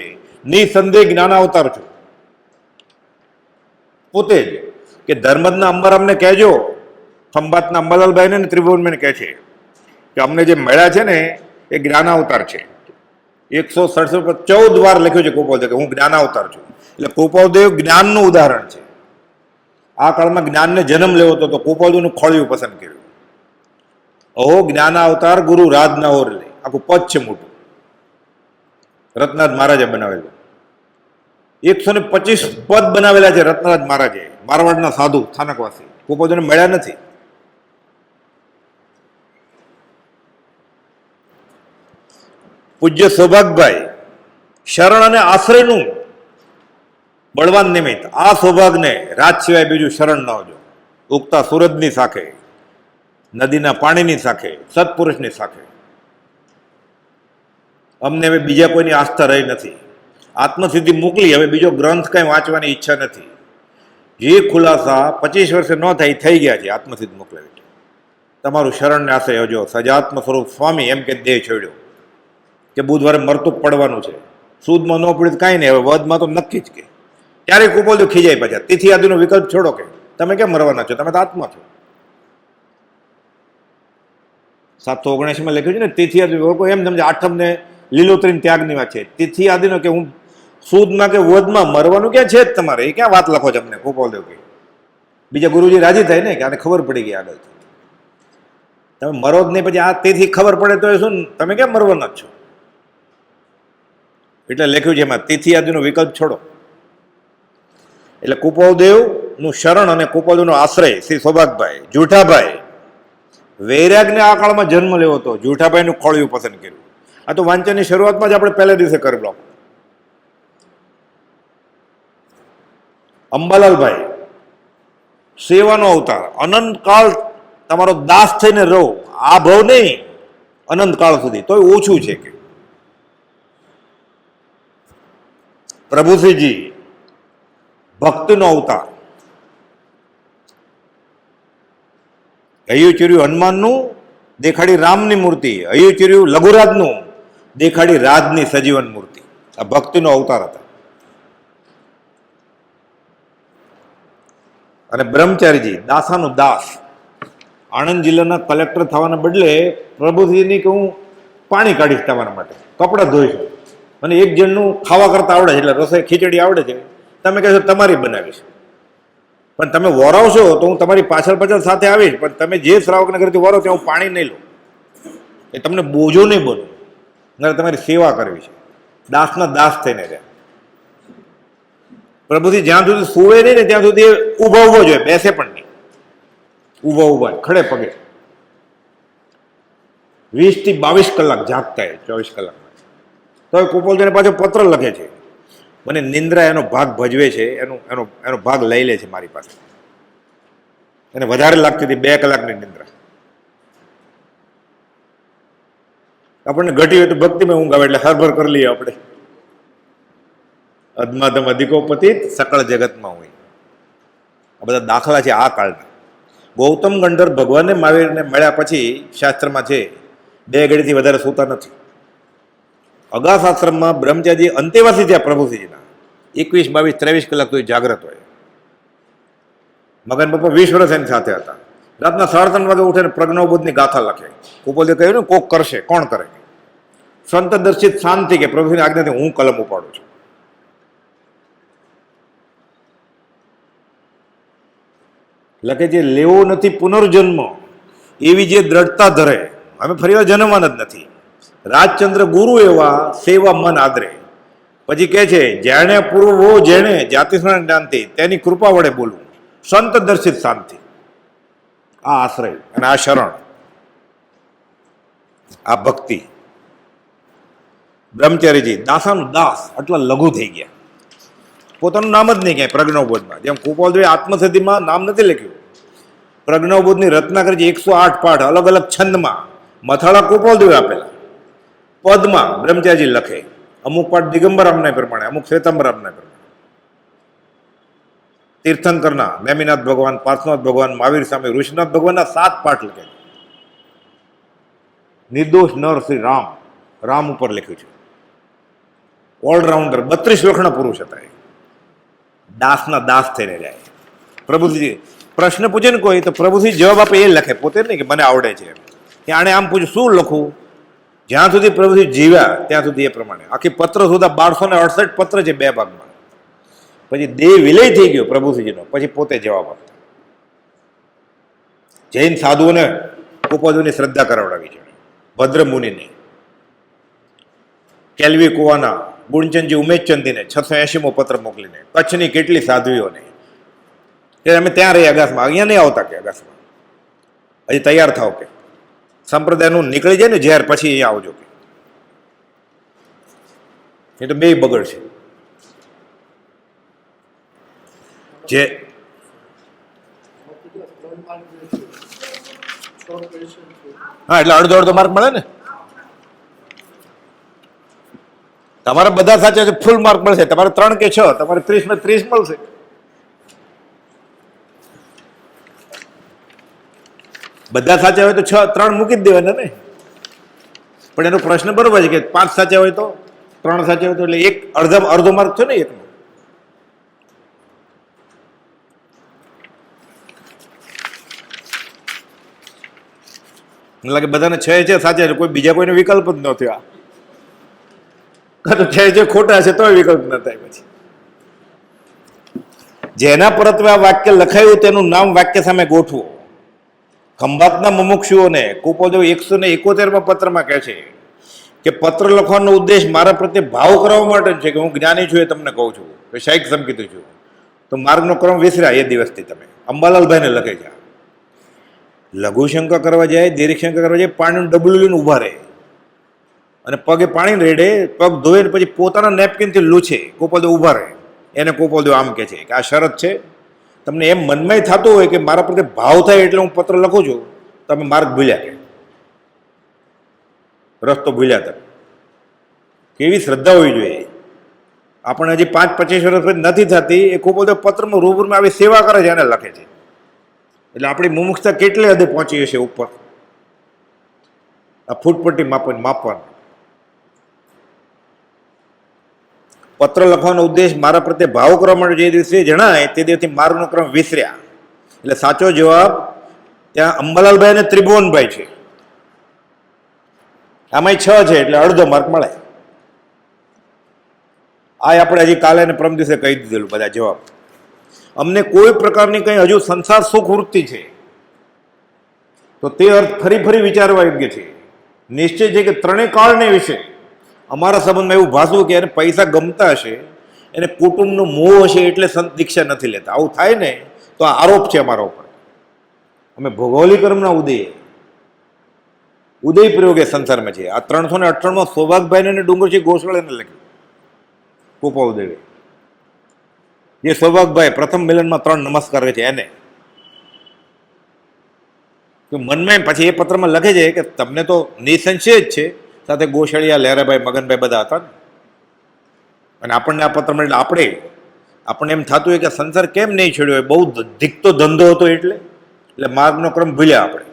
નિસંદેહ જ્ઞાનાવતાર છું. પોતે જ કે ધર્મદના અંબારામને કહેજો, ખંભાતના અંબાલાલભાઈને ને ત્રિભુવનભાઈને કહે છે કે અમને જે મળ્યા છે ને એ જ્ઞાનાવતાર છે. 167 પર 14 વાર લખ્યું છે કુપાલદેવ કે હું જ્ઞાનાવતાર છું. એટલે કુપાલદેવ જ્ઞાનનું ઉદાહરણ છે. આ કાળમાં જ્ઞાનને જન્મ લેવો હતો તો કુપાલદેવનું ખોળિયું પસંદ કર્યું. અહો જ્ઞાનાવતાર ગુરુ રાજના ઓર લે, આખું પદ છે મોટું, રત્નાથ મહારાજે બનાવેલું. 125 પદ બનાવેલા છે રત્નાથ મહારાજે, મારવાડના સાધુ સ્થાનકવાસી. કુપાલદેવને મળ્યા નથી. પૂજ્ય સૌભાગભાઈ શરણ અને આશ્રયનું બળવાન નિમિત્ત. આ સૌભાગ્યને રાજ સિવાય બીજું શરણ ન હોજો. ઉગતા સૂરજની સાથે, નદીના પાણીની સાથે, સત્પુરુષની સાથે. અમને હવે બીજા કોઈની આસ્થા રહી નથી. આત્મસિદ્ધિ મોકલી, હવે બીજો ગ્રંથ કંઈ વાંચવાની ઈચ્છા નથી. જે ખુલાસા 25 વર્ષે ન થાય થઈ ગયા છે આત્મસિદ્ધ મોકલાવી. તમારું શરણને આશ્રય હોજો. સજાત્મ સ્વરૂપ સ્વામી એમ કે દેહ છોડ્યો કે બુધવારે મરતું પડવાનું છે. સૂદમાં ન પડ્યું કાંઈ નહીં, હવે વધમાં તો નક્કી જ કે ત્યારે કુપોલ ખીજાય પાછા. તિથિ આદિનો વિકલ્પ છોડો કે તમે કેમ મરવાના છો, તમે તો આત્મા છો. 779 લખ્યું છે ને તિથિ આદિ. લોકો એમ સમજે આઠમને લીલોતરીને ત્યાગની વાત છે. તિથિ આદિનો કે હું સૂદમાં કે વધમાં મરવાનું ક્યાં છે જ તમારે, એ ક્યાં વાત લખો છો અમને કુપોલદેવ કે. બીજા ગુરુજી રાજી થાય ને કે આને ખબર પડી ગઈ આગળ. તમે મરો જ નહીં, પછી આ તેથી ખબર પડે તો એ શું, તમે કેમ મરવાના જ છો. એટલે લખ્યું છે એમાં તિથિ આદિનો વિકલ્પ છોડો. એટલે કુપોલદેવનું શરણ અને કુપોલદેવનો આશ્રય શ્રી સૌભાગભાઈ જૂઠાભાઈ વૈરાગને આ કાળમાં જન્મ લેવો હતો. જૂઠાભાઈનું ખોળિયું પસંદ કર્યું. આ તો વાંચનની શરૂઆતમાં જ આપણે પહેલા દિવસે કરેલો. અંબાલાલભાઈ સેવાનો અવતાર. અનંતકાળ તમારો દાસ થઈને રહો. આ ભાવ નહીં અનંતકાળ સુધી, તોય ઓછું છે કે. પ્રભુશ્રીજી ભક્તિનો અવતાર. હૈયું ચીર્યું હનુમાનનું, દેખાડી રામની મૂર્તિ. હૈયું ચીર્યું લઘુરાજનું, દેખાડી રાજની સજીવન મૂર્તિ. આ ભક્તિનો અવતાર હતા. અને બ્રહ્મચારીજી દાસાનું દાસ. આણંદ જિલ્લાના કલેક્ટર થવાના બદલે પ્રભુજીની કે હું પાણી કાઢીશ તમારા માટે, કપડાં ધોઈશું, મને એક જણનું ખાવા કરતા આવડે છે, એટલે રસોઈ ખીચડી આવડે છે, તમે કહેશો તમારી બનાવીશ, પણ તમે વરાવશો તો હું તમારી પાછળ સાથે આવીશ, પણ તમે જે શ્રાવકને ઘરેથી વરો ત્યાં હું પાણી નહીં લઉં. એ તમને બોજો નહીં બનો, મારે તમારી સેવા કરવી છે. દાસના દાસ થઈને રહ્યા. પ્રભુજી જ્યાં સુધી સુવે નહીં ને ત્યાં સુધી ઊભો જોઈએ, બેસે પણ નહીં. ઊભા ખડે પગે 20 થી 22 કલાક જાગતા હોય, 24 કલાકમાં. તો કુપોલજીને પાછો પત્ર લખે છે, મને નિંદ્રા એનો ભાગ ભજવે છે, એનો ભાગ લઈ લે છે મારી પાસે. એને વધારે લાગતી હતી 2 કલાકની નિંદ્રા. આપણને ઘટી હોય તો ભક્તિમાં ઊંઘ આવે એટલે હરભર કરી લઈએ આપણે. અધમાધમ અધિકોપતિ સકળ જગતમાં હોય. આ બધા દાખલા છે આ કાળના. ગૌતમ ગંધર્વ ભગવાનને મહાવીરને મળ્યા પછી શાસ્ત્રમાં છે 2 ઘડીથી વધારે સૂતા નથી. અગાસ આશ્રમમાં બ્રહ્મચારી અંતેવાસી થયા પ્રભુજીના 21, 22, 23 કલાક સુધી જાગ્રત હોય. મગન પપ્પા 20 વર્ષ એની સાથે હતા. રાતના 3:30 વાગે ઉઠીને પ્રજ્ઞાબોધની ગાથા લખે. કુપોલે કહ્યું ને કોક કરશે, કોણ કરે? સંત દર્શિત શાંતિ કે પ્રભુની આજ્ઞાથી હું કલમ ઉપાડું છું. લખે છે લેવો નથી પુનર્જન્મ એવી જે દ્રઢતા ધરે, અમે ફરીવાર જન્મવાના જ નથી. રાજચંદ્ર ગુરુ એવા સેવા મન આદરે. પછી કહે છે જેણે પૂર્વો જેણે જાતિ જ્ઞાનથી તેની કૃપા વડે બોલવું. સંત દર્શિત શાંતિ. આ આશ્રય અને આ શરણ, આ ભક્તિ. બ્રહ્મચારીજી દાસાનું દાસ આટલા લઘુ થઈ ગયા, પોતાનું નામ જ નહીં ક્યાંય પ્રજ્ઞાબોધમાં. જેમ કુપોલદેવે આત્મસિદ્ધિમાં નામ નથી લખ્યું. પ્રજ્ઞાબોધની રચના કરી છે 108 પાઠ અલગ અલગ છંદમાં. મથાળા કુપોલદેવે આપેલા. પદમાં બ્રહ્મચારીજી લખે. અમુક પાઠ દિગંબર અમને પ્રમાણે, અમુક શ્વેતાંબર અમને પ્રમાણે. તીર્થંકરના નેમિનાથ ભગવાન, પાર્શ્વનાથ ભગવાન, મહાવીર સ્વામી, ઋષિનાથ ભગવાનના 7 પાઠ લખે. નિર્દોષ નર શ્રી રામ ઉપર લખ્યું છે. ઓલરાઉન્ડર 32 લખણા પુરુષ હતા. દાસના દાસ થઈને જાય. પ્રભુજી પ્રશ્ન પૂછે ને કોઈ તો પ્રભુજી જવાબ આપે એ લખે, પોતે નહીં કે મને આવડે છે. કે આણે આમ પૂછ્યું શું લખું? જ્યાં સુધી પ્રભુજી જીવ્યા ત્યાં સુધી એ પ્રમાણે. આખી પત્ર સુધા 1268 પત્ર છે 2 ભાગમાં. પછી દેહ વિલય થઈ ગયો પ્રભુજીનો, પછી પોતે જવાબ આપતા. જૈન સાધુઓને કુપોલદેવની શ્રદ્ધા કરાવડાવી છે. ભદ્ર મુનિને, કેલ્વી કુવાના ગુણચંદજી ઉમેશચંદીને 680મો પત્ર મોકલીને, કચ્છની કેટલી સાધ્વીઓને કે અમે ત્યાં રહી અગાસમાં, અહીંયા નહીં આવતા કે અગાસમાં, હજી તૈયાર થાવ કે સંપ્રદાયનું નીકળી જાય ને ઝેર પછી અહીંયા આવજો કે. એટલે બે બગડશે. જે હા એટલે અડધો અડધો માર્ક મળે ને. તમારા બધા સાચા છે ફૂલ માર્ક મળશે. તમારે 3 કે 6, તમારે 30 માં 30 મળશે. બધા સાચા હોય તો 3 મૂકી જ દેવાના ને. પણ એનો પ્રશ્ન બરોબર છે કે 5 સાચા હોય તો 3 સાચા હોય તો એટલે એક અડધો માર્ક થયો ને એકનો. મને લાગે બધાને 6 છે સાચા છે, કોઈ બીજા કોઈનો વિકલ્પ જ ન થયો. તો 6 છે ખોટા છે તોય વિકલ્પ ન થાય. પછી જેના પરત્વે આ વાક્ય લખાયું તેનું નામ વાક્ય સામે ગોઠવો. ખંભાતના મુમુક્ષુઓને કુપોદેવ 171માં પત્રમાં કહે છે કે પત્ર લખવાનો ઉદ્દેશ મારા પ્રત્યે ભાવ કરવા માટે છે કે હું જ્ઞાની છું, એ તમને કહું છું, કે શાયક સમકીતું છું. તો માર્ગનો ક્રમ વિસર્યા એ દિવસથી તમે. અંબાલાલભાઈને લખે છે લઘુશંકા કરવા જાય, દીર્ઘશંકા કરવા જાય, પાણીનું ડબલું લઈને ઊભા રહે અને પગે પાણી રેડે, પગ ધોઈને પછી પોતાના નેપકિનથી લૂછે, કોપોદેવ ઊભા રહે. એને કોપોદેવ આમ કહે છે કે આ શરત છે. તમને એમ મનમાં થતું હોય કે મારા પ્રત્યે ભાવ થાય એટલે હું પત્ર લખું છું, તમે માર્ગ ભૂલ્યા, કે રસ્તો ભૂલ્યા. તમે કેવી શ્રદ્ધા હોવી જોઈએ. આપણે હજી 5-25 વર્ષ નથી થતી, એ કોપોદેવ પત્રમાં રૂબરૂમાં આવી સેવા કરે છે, એને લખે છે. એટલે આપણી મુમુક્ષતા કેટલી હદે પહોંચી હશે ઉપર. આ ફૂટપટ્ટી માપવાનું. પત્ર લખવાનો ઉદ્દેશ મારા પ્રત્યે ભાવ કરવા માટે જે દિવસે જણાય તે દિવસથી માર્ગનો ક્રમ વિસર્યા. એટલે સાચો જવાબ ત્યાં અંબાલાલભાઈ અને ત્રિભુવનભાઈ છે. આમાં 6 છે એટલે અડધો માર્ક મળે. આ આપણે હજી કાલે ને પરમ દિવસે કહી દીધેલું બધા જવાબ. અમને કોઈ પ્રકારની કંઈ હજુ સંસાર સુખ વૃત્તિ છે તો તે અર્થ ફરી વિચારવા યોગ્ય છે. નિશ્ચય છે કે ત્રણેય કાળને વિશે અમારા સંબંધમાં એવું ભાસવું કે એને પૈસા ગમતા હશે, એને કુટુંબનો મોહ હશે એટલે સંત દીક્ષા નથી લેતા. આવું થાય ને તો આ આરોપ છે અમારા ઉપર. અમે ભૌગોલિક કર્મના ઉદય પ્રયોગ એ સંસારમાં છે. આ 358માં સૌભાગભાઈને અને ડુંગરસિંહ ગોસ્વાળાને લખ્યું કોપાઉદેવે. જે સૌભાગભાઈ પ્રથમ મિલનમાં 3 નમસ્કાર છે એને તો મનમાં પછી એ પત્રમાં લખે છે કે તમને તો નિસંશય જ છે, સાથે ગોશાળિયા, લહેરાભાઈ, મગનભાઈ બધા હતા ને. અને આપણને આ પત્રમાં એટલે આપણને એમ થતું હોય કે સંસાર કેમ નહીં છેડ્યો હોય, બહુ ધીકતો ધંધો હતો એટલે માર્ગનો ક્રમ ભૂલ્યા આપણે,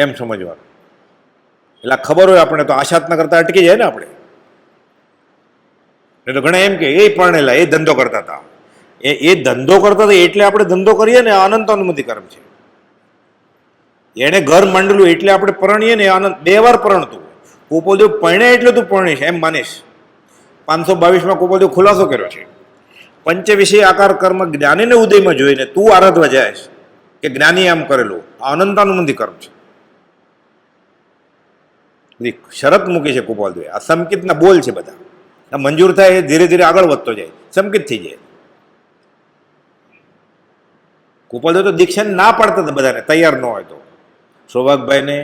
એમ સમજવાનું. એટલે ખબર હોય આપણે તો આશાતના કરતા અટકી જાય ને આપણે. એટલે ઘણા એમ કે એ પરણેલા, એ ધંધો કરતા હતા, એ ધંધો કરતા હતા એટલે આપણે ધંધો કરીએ ને, અનંત અનુમતિ કર્મ છે. એને ઘર માંડેલું એટલે આપણે પરણીએ ને, આનંદ 2 વાર પરણતું. કોપોદેવ પરણે એટલે તું પરણીશ એમ માનીશ. 522માં કોપોદેવ ખુલાસો કર્યો છે. પંચવિષય આકાર કર્મ જ્ઞાનીને ઉદયમાં જોઈને તું આરાધવા જાય કે જ્ઞાની આમ કરેલું, આ અનંતાનુમતિ કર્મ છે. શરત મૂકી છે કોપોદેવે. આ સંકિતના બોલ છે બધા. આ મંજૂર થાય એ ધીરે ધીરે આગળ વધતો જાય, સંકિત થઈ જાય. કોપોદેવ તો દીક્ષાને ના પાડતા હતા બધાને, તૈયાર ન હોય તો. સૌભાગભાઈને,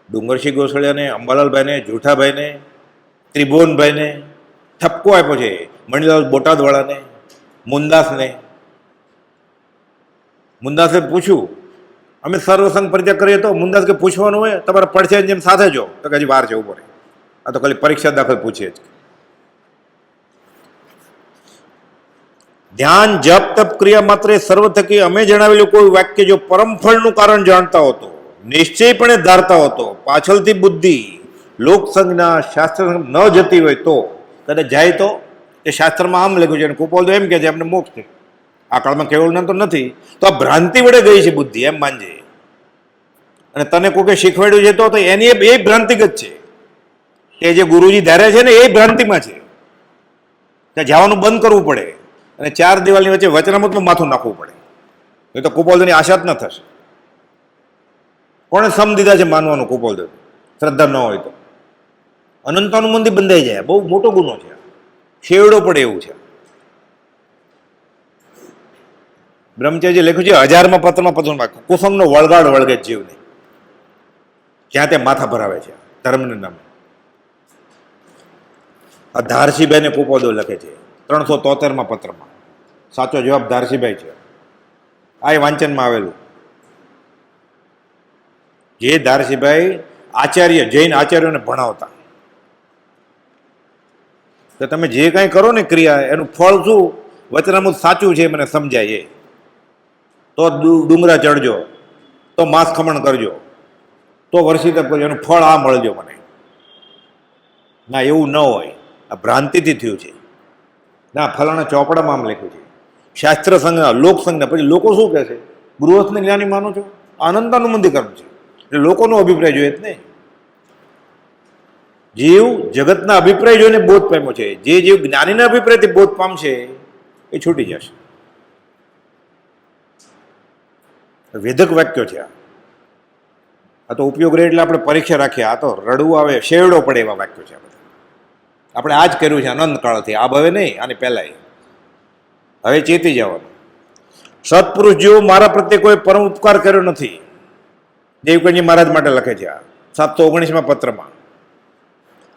ડુંગરસિંહ ગોસળિયાને, અંબાલાલભાઈને, જૂઠાભાઈને, ત્રિભુવનભાઈને ઠપકો આપ્યો છે. મણિલાલ બોટાદવાળાને, મુંદાસે પૂછ્યું અમે સર્વસંગ પરિત્યાગ કરીએ તો મુંદાસ કે પૂછવાનું હોય તમારે પડશે જેમ સાથે જો તો કે હજી વાર છે ઉપર. આ તો ખાલી પરીક્ષા દાખલ પૂછીએ જ. ધ્યાન, જપ, તપ, ક્રિયા માત્ર સર્વ થકી અમે જણાવેલું કોઈ વાક્ય જો પરમફળનું કારણ જાણતા હતો, નિશ્ચયપણે ધારતા હતો, પાછળથી બુદ્ધિ લોકસંજ્ઞા શાસ્ત્ર ન જતી હોય તો કદાચ જાય તો એ શાસ્ત્રમાં આમ લખ્યું છે અને કોપોદેવ એમ કે છે અમને મોક્ષ છે. આ કાળમાં કેવળ જ્ઞાન તો નથી, તો આ ભ્રાંતિ વડે ગઈ છે બુદ્ધિ, એમ માનજે. અને તને કોકે શીખવાડ્યું છે તો એની એ ભ્રાંતિગત છે. એ જે ગુરુજી ધારે છે ને એ ભ્રાંતિમાં છે. ત્યાં જવાનું બંધ કરવું પડે અને 4 દિવાલની વચ્ચે વચનામૃતમાં માથું નાખવું પડે. એ તો કોપોદેવની આશા જ ન થશે. કોણે સમ દીધા છે માનવાનું કોપોદેવ? શ્રદ્ધા ન હોય તો અનંતાનું મંદિર બંધાઈ જાય. બહુ મોટો ગુનો છે, શેવડો પડે એવું છે. બ્રહ્મચારી લખ્યું છે 1000માં પત્રમાં કુસંગનો વળગાડ વળગે જીવને, જ્યાં ત્યાં માથા ભરાવે છે ધર્મના નામે. આ ધારસીભાઈને કુપોદો લખે છે 373માં પત્રમાં. સાચો જવાબ ધારસીભાઈ છે. આ એ વાંચનમાં આવેલું. જે ધારસીભાઈ આચાર્ય જૈન આચાર્યોને ભણાવતા. તો તમે જે કાંઈ કરો ને ક્રિયા, એનું ફળ શું વચનામૃત સાચું છે મને સમજાય એ. તો ડુંગરા ચડજો, તો માંસ ખમણ કરજો, તો વર્ષી તપ કરજો, એનું ફળ આ મળજો મને. ના, એવું ન હોય. આ ભ્રાંતિથી થયું છે. ના, ફલાણા ચોપડામાં આમ લખ્યું છે, શાસ્ત્ર સંજ્ઞા લોક સંજ્ઞા. પછી લોકો શું કહે છે? ગૃહસ્થને જ્ઞાની માનો છો? આનંદાનુબંધી કર્મ છે. એટલે લોકોનો અભિપ્રાય જોઈએ જ નહીં. જીવ જગતના અભિપ્રાય જોઈને બોધ પામ્યો છે. જે જીવ જ્ઞાનીના અભિપ્રાયથી બોધ પામશે એ છૂટી જશે. વેદક વાક્યો છે આ તો ઉપયોગ રહે એટલે આપણે પરીક્ષા રાખીએ. આ તો રડવું આવે, શેરડો પડે એવા વાક્યો છે. આપણે આ જ કર્યું છે અનંતકાળથી. આ હવે નહીં, આને પહેલાંય. હવે ચેતી જવાનું. સત્પુરુષ જેવો મારા પ્રત્યે કોઈ પરમ ઉપકાર કર્યો નથી. દેવકણજી મહારાજ માટે લખે છે આ 719માં પત્રમાં.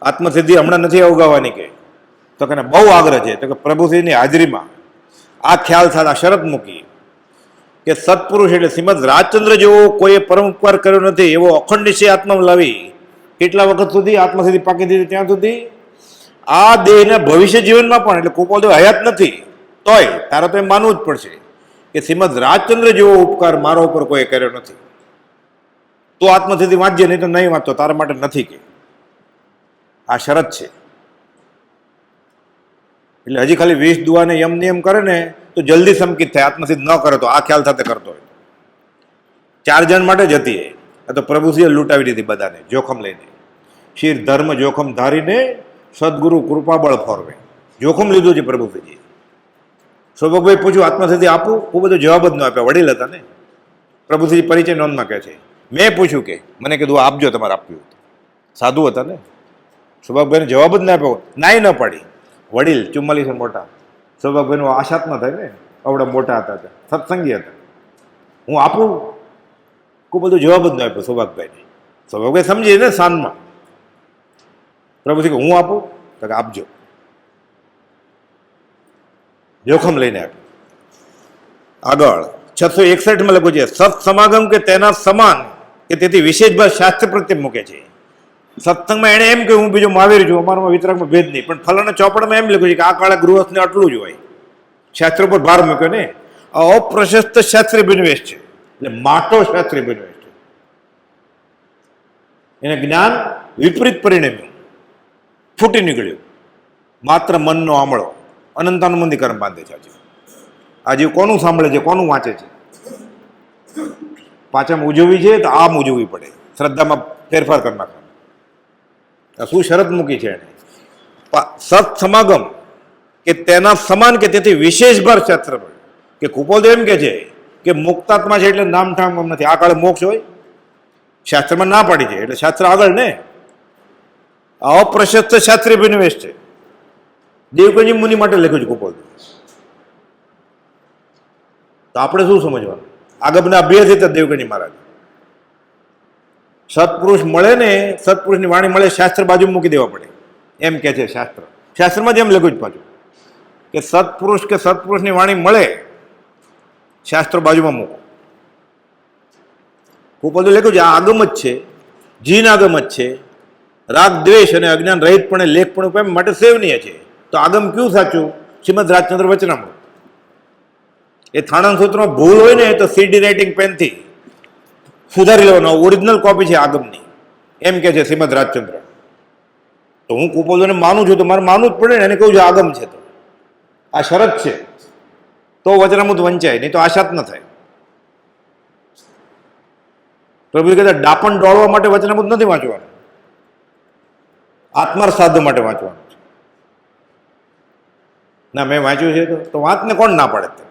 આત્મસિદ્ધિ હમણાં નથી અવગાવવાની કે તો કે બહુ આગ્રહ છે. તો કે પ્રભુશ્રીની હાજરીમાં આ ખ્યાલ સાથે આ શરત મૂકી કે સત્પુરુષ એટલે શ્રીમદ રાજચંદ્ર જેવો કોઈએ પરમ ઉપકાર કર્યો નથી એવો અખંડ નિશ્ચય આત્મામાં લાવી કેટલા વખત સુધી આત્મસિદ્ધિ પાકી દીધી? ત્યાં સુધી આ દેહના ભવિષ્ય જીવનમાં પણ. એટલે કુપોદો હયાત નથી તોય તારે તો એમ માનવું જ પડશે કે શ્રીમદ રાજચંદ્ર જેવો ઉપકાર મારા ઉપર કોઈ કર્યો નથી. તો આત્મસિદ્ધિ વાંચજે, નહીં તો નહીં વાંચતો, તારા માટે નથી કે. આ શરત છે. એટલે હજી ખાલી 20 દુઆને યમ નિયમ કરે ને તો જલ્દી સંકિત થાય. આત્મસિદ્ધ ન કરે તો આ ખ્યાલ સાથે કરતો હોય. 4 જણ માટે જ હતી એ. આ તો પ્રભુશ્રીએ લૂંટાવી દીધી બધાને જોખમ લઈને. શિર ધર્મ જોખમ ધારીને સદગુરુ કૃપાબળ ફોરવે. જોખમ લીધું છે પ્રભુશ્રીજી. સૌભાગભાઈ પૂછ્યું આત્મસિદ્ધિ આપું? ખૂબ બધો જવાબ જ ન આપ્યા. વડીલ હતા ને. પ્રભુશ્રીજી પરિચય નોંધમાં કહે છે મેં પૂછ્યું કે મને કીધું આપજો તમારે આપ્યું. સાધુ હતા ને. સૌભાગભાઈને જવાબ જ ના આપ્યો. નાઈ ન પાડી. વડીલ 44 મોટા. સૌભાગભાઈનું આશાત ન થાય ને, આવડા મોટા હતા, સત્સંગી હતા. હું આપું? ખૂબ બધું જવાબ જ ન આપ્યો સૌભાગભાઈને. સૌભાગભાઈ સમજીએ ને સાનમાં. પ્રભુજી કે હું આપું? તો કે આપજો. જોખમ લઈને આપ્યું. આગળ 661માં લખ્યું છે સત સમાગમ કે તેના સમાન કે તેથી વિશેષ ભાવ શાસ્ત્ર પ્રત્યે મૂકે છે. સત્સંગમાં એણે એમ કે હું બીજો મહાવીર છું, અમારામાં વિતરાગમાં ભેદ નહીં. પણ ફલાણા ચોપડામાં એમ લખ્યું છે કે આ કાળે ગૃહસ્થને આટલું જ હોય. શાસ્ત્ર પર ભાર મૂક્યો ને. આ અપ્રશસ્ત શાસ્ત્રીય બિનવેશ છે. એટલે માટો શાસ્ત્રીય બિનવેશ છે. એને જ્ઞાન વિપરીત પરિણમ્યું, ફૂટી નીકળ્યું. માત્ર મનનો આમળો અનંતાનુબંધી કર્મ બાંધે છે. આજે કોનું સાંભળે છે, કોનું વાંચે છે? પાછામાં ઉજવવી છે તો આમ ઉજવવી પડે. શ્રદ્ધામાં ફેરફાર કરી નાખવાનો. શું શરત મૂકી છે એને? સત સમાગમ કે તેના સમાન કે તેથી વિશેષ ભાર શાસ્ત્ર પર. કે કુપોદો એમ કે છે કે મુક્તાત્મા છે એટલે નામ ઠામ નથી. આ કાળે મોક્ષ હોય? શાસ્ત્રમાં ના પાડી છે એટલે શાસ્ત્ર આગળ ને. અપ્રશસ્ત શાસ્ત્રીય બિનવેશ છે. દેવકણજી મુનિ માટે લખ્યું છે કુપોદો. તો આપણે શું સમજવાનું? આગળના અભ્યાસ હતા દેવકણજી મહારાજ. સત્પુરુષ મળે ને, સત્પુરુષની વાણી મળે, શાસ્ત્ર બાજુ મૂકી દેવા પડે એમ કે છે શાસ્ત્ર. શાસ્ત્રમાં જ એમ લખ્યું જ પાછું કે સત્પુરુષની વાણી મળે, શાસ્ત્ર બાજુમાં મૂકો. ખૂબ બધું લખ્યું છે. આ આગમ જ છે, જીન આગમ જ છે. રાગ દ્વેષ અને અજ્ઞાન રહિતપણે લેખપણું પામે માટે સેવનીય છે. તો આગમ કયું સાચું? શ્રીમદ રાજચંદ્ર વચનામૃત. એ થાણા સૂત્રમાં ભૂલ હોય ને તો સીડી રાઇટિંગ પેનથી સુધારી લેવાનો. ઓરિજિનલ કોપી છે આગમની એમ કે છે શ્રીમદ રાજચંદ્ર. તો હું કુપોદોને માનું છું તો મારે માનવું જ પડે ને. એને કહું છું આગમ છે તો આ શરત છે તો વચનામૃત વંચાય, નહીં તો આશાત ન થાય. પ્રભુ કહેતા ડાપણ દોડવા માટે વચનામૃત નથી વાંચવાનું, આત્માર સાધન માટે વાંચવાનું છે. ના મેં વાંચ્યું છે તો વાંચને કોણ ના પાડે?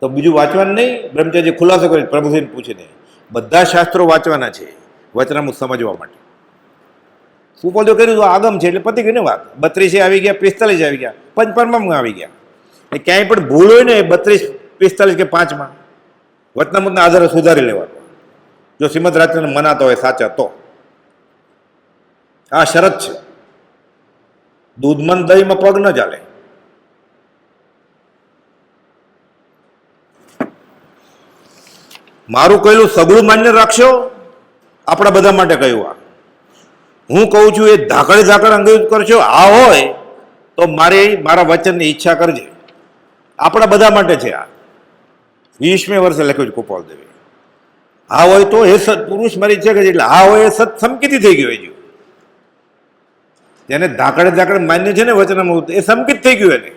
તો બીજું વાંચવાનું નહીં. બ્રહ્મચારી ખુલાસો કરી પ્રભુજીને પૂછીને બધા શાસ્ત્રો વાંચવાના છે વચનામૃત સમજવા માટે. કુપોદો કર્યું તો આગમ છે એટલે પતી ગઈ ને વાત. 32 આવી ગયા, 45 આવી ગયા, પંચપરમાં આવી ગયા. એ ક્યાંય પણ ભૂલ હોય ને 32, 45 કે 5માં વચનામૃતના આધારે સુધારી લેવાનું. જો શ્રીમદ રાજચંદ્ર મનાતા હોય સાચા તો. આ શરત છે. દૂધમાં ને દહીંમાં પગ ન ચાલે. મારું કહેલું સગળું માન્ય રાખશો, આપણા બધા માટે કહ્યું. આ હું કહું છું એ ધાકડે અંગ્રેજ કરશો. આ હોય તો મારા વચનની ઈચ્છા કરજે. આપણા બધા માટે છે આ. 20મે વર્ષે લખ્યું છે ગોપાલ દેવે. આ હોય તો એ પુરુષ મારી ઈચ્છા કરજે. એટલે આ હોય એ સત સમકીતી થઈ ગયું. એ જેને ધાકડે માન્ય છે ને વચનામૃત, એ સમકિત થઈ ગયું. એને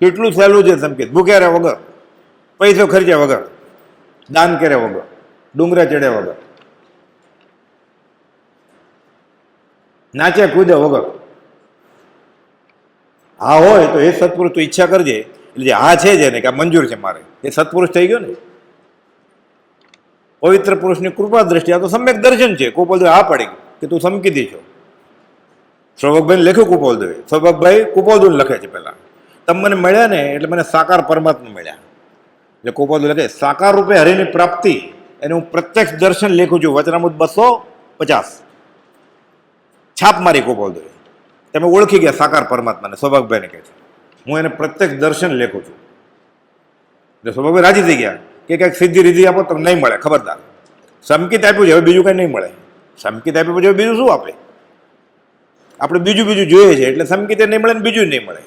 કેટલું સહેલું છે સમકિત. ભૂખ્યા વગર, પૈસો ખર્ચ્યા વગર, દાન કર્યા વગર, ડુંગરા ચડ્યા વગર, નાચ્યા કૂદ્યા વગર. આ હોય તો એ સત્પુરુષ તું ઈચ્છા કરજે. એટલે જે આ છે જેને કે આ મંજૂર છે મારે, એ સત્પુરુષ થઈ ગયો ને. પવિત્ર પુરુષની કૃપા દ્રષ્ટિ. આ તો સમ્યક દર્શન છે. ગોપાલ દેવે આ પડી કે તું સમકીતી છો. સૌભાગભાઈ લખ્યું ગોપાલ દેવે. સૌભાગભાઈ ગોપાલ દેવ લખે છે પહેલા. તમે મને મળ્યા ને એટલે મને સાકાર પરમાત્મા મળ્યા. એટલે ગોપાલ દેવ લખે સાકાર રૂપે હરિની પ્રાપ્તિ એને હું પ્રત્યક્ષ દર્શન લેખું છું. વચનામૃત 250 છાપ મારી ગોપાલ દેવે. તમે ઓળખી ગયા સાકાર પરમાત્માને. સૌભાગભાઈને કહે છે હું એને પ્રત્યક્ષ દર્શન લેખું છું. એટલે સૌભાગભાઈ રાજી થઈ ગયા કે કંઈક સિદ્ધિ રીધિ આપો તમને નહીં મળે, ખબરદાર. સમકિત આપ્યું છે, હવે બીજું કંઈ નહીં મળે. સમકિત આપ્યું પછી બીજું શું આપે? આપણે બીજું જોઈએ છે. એટલે સમકિતે નહીં મળે ને બીજું નહીં મળે.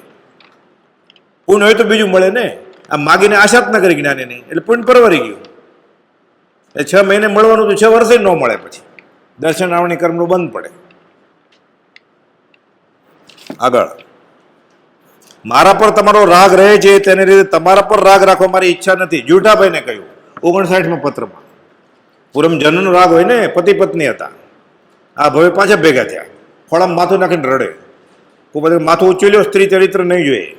પુણ્ય હોય તો બીજું મળે ને. આ માગીને આશા જ ન કરી જ્ઞાની નહીં એટલે પુણ્ય પરવરી ગયું. એ 6 મહિને મળવાનું તો 6 વર્ષે ન મળે. પછી દર્શન આવણી કર્મનું બંધ પડે. આગળ મારા પર તમારો રાગ રહે છે, તેને લીધે તમારા પર રાગ રાખવા મારી ઈચ્છા નથી. જૂઠાભાઈને કહ્યું 59માં પત્રમાં. પૂરમજનનો રાગ હોય ને, પતિ પત્ની હતા. આ ભવે પાછા ભેગા થયા. ખોળામાં માથું નાખીને રડે. કોઈ માથું ઉચેલ્યો, સ્ત્રી ચરિત્ર નહીં જોઈએ.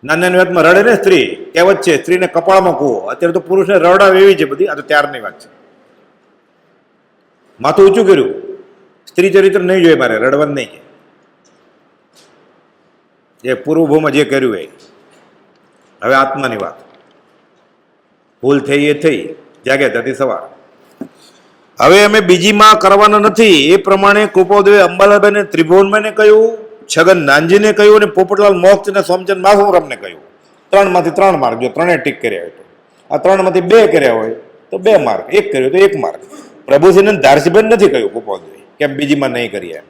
નાની વાતમાં રડે ને સ્ત્રી. કહેવત છે સ્ત્રીને કપાળમાં કૂવો. અત્યારે તો પુરુષને રડાવે એવી છે બધી. આ તો ત્યારની વાત છે. માથું ઊંચું કર્યું. સ્ત્રી ચરિત્ર નહીં જોઈએ મારે, રડવાનું નહીં. એ પૂર્વભૂમાં જે કર્યું એ. હવે આત્માની વાત. ભૂલ થઈ એ થઈ, જાગ્યા ત્યાંથી સવાર. હવે અમે બીજીમાં કરવાના નથી. એ પ્રમાણે કૃપાદેવે અંબાલાલભાઈને ત્રિભુવનભાઈને કહ્યું, છગન નાનજીને કહ્યું અને પોપટલાલ મોક્ષ અને સોમચંદ માસુરામને કહ્યું. 3માંથી 3 માર્ક. જો 3 ટીક કર્યા હોય તો. આ 3માંથી 2 કર્યા હોય તો 2 માર્ક. 1 કર્યો તો 1 માર્ક. પ્રભુસિંહ ધારસીબેન નથી કહ્યું કૃપાદેવે કેમ બીજીમાં નહીં કરીએ એમ.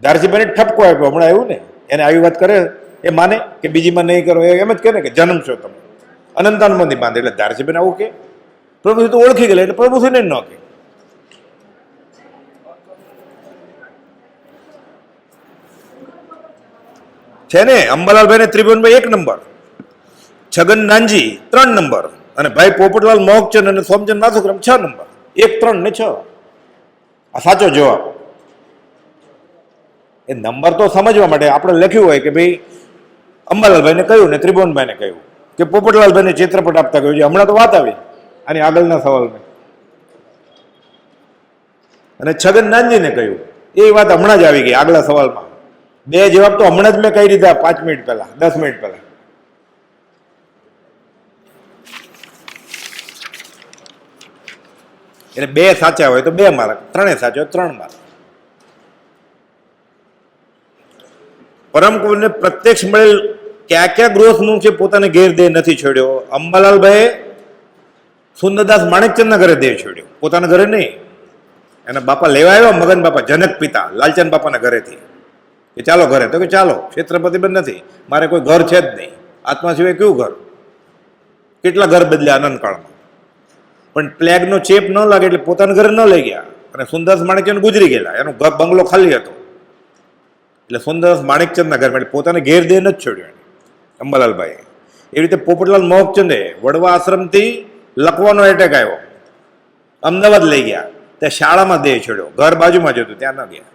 ધારસીબેને ઠપકો આપ્યો હમણાં આવ્યું ને. એને આવી વાત કરે એ માને કે બીજીમાં નહીં કરો? એમ જ કહે ને કે જન્મ છો તમે, અનંતાનંદની બાંધે. એટલે ધારસીબેન આવું કે પ્રભુસિંહ તો ઓળખી ગયેલા એટલે પ્રભુસિંહને ન કે. છે ને અંબાલાલભાઈ ને ત્રિભુવનભાઈ 1 નંબર, છગન નાનજી 3 નંબર અને ભાઈ પોપટલાલ મોહકચંદ અને સોમચંદ માસુકરામ 6 નંબર. 1, 3 ને 6 આ સાચો જવાબ. એ નંબર તો સમજવા માટે આપણે લખ્યું હોય કે ભાઈ અંબાલાલભાઈને કહ્યું ને ત્રિભુવનભાઈને કહ્યું કે પોપટલાલભાઈને ચિત્રપટ આપતા કહ્યું છે. હમણાં તો વાત આવી આની આગળના સવાલમાં. અને છગન નાનજીને કહ્યું એ વાત હમણાં જ આવી ગઈ આગલા સવાલમાં. 2 જવાબ તો હમણાં જ મેં કહી દીધા 5 મિનિટ પહેલા, 10 મિનિટ પહેલા. એટલે 2 સાચા હોય તો 2 માર્ક, 3 સાચા હોય 3 માર્ક. પરમ કુંવરને પ્રત્યક્ષ મળેલ ક્યાં ગૃહસ્થ છે પોતાને ઘેર દેહ નથી છોડ્યો. અંબાલાલભાઈ સુંદરદાસ માણેકચંદના ઘરે દેહ છોડ્યો, પોતાના ઘરે નહીં. એના બાપા લેવા આવ્યા, મગન બાપા જનક પિતા લાલચંદ બાપાના ઘરેથી કે ચાલો ઘરે. તો કે ચાલો, ક્ષેત્રપતિ બંધ નથી, મારે કોઈ ઘર છે જ નહીં. આત્મા સિવાય કેવું ઘર? કેટલા ઘર બદલ્યા આનંદકાળમાં. પણ પ્લેગનો ચેપ ન લાગે એટલે પોતાના ઘરે ન લઈ ગયા. અને સુંદરદાસ માણેકચંદ ગુજરી ગયેલા, એનો બંગલો ખાલી હતો. એટલે સુંદરદાસ માણેકચંદના ઘરમાં એટલે પોતાને ઘેર દેહ નથી છોડ્યો અંબાલાલભાઈ. એવી રીતે પોપટલાલ મોહકચંદે વડવા આશ્રમથી લખવાનો એટેક આવ્યો, અમદાવાદ લઈ ગયા. ત્યાં શાળામાં દેહ છોડ્યો, ઘર બાજુમાં જ હતું ત્યાં ન ગયા.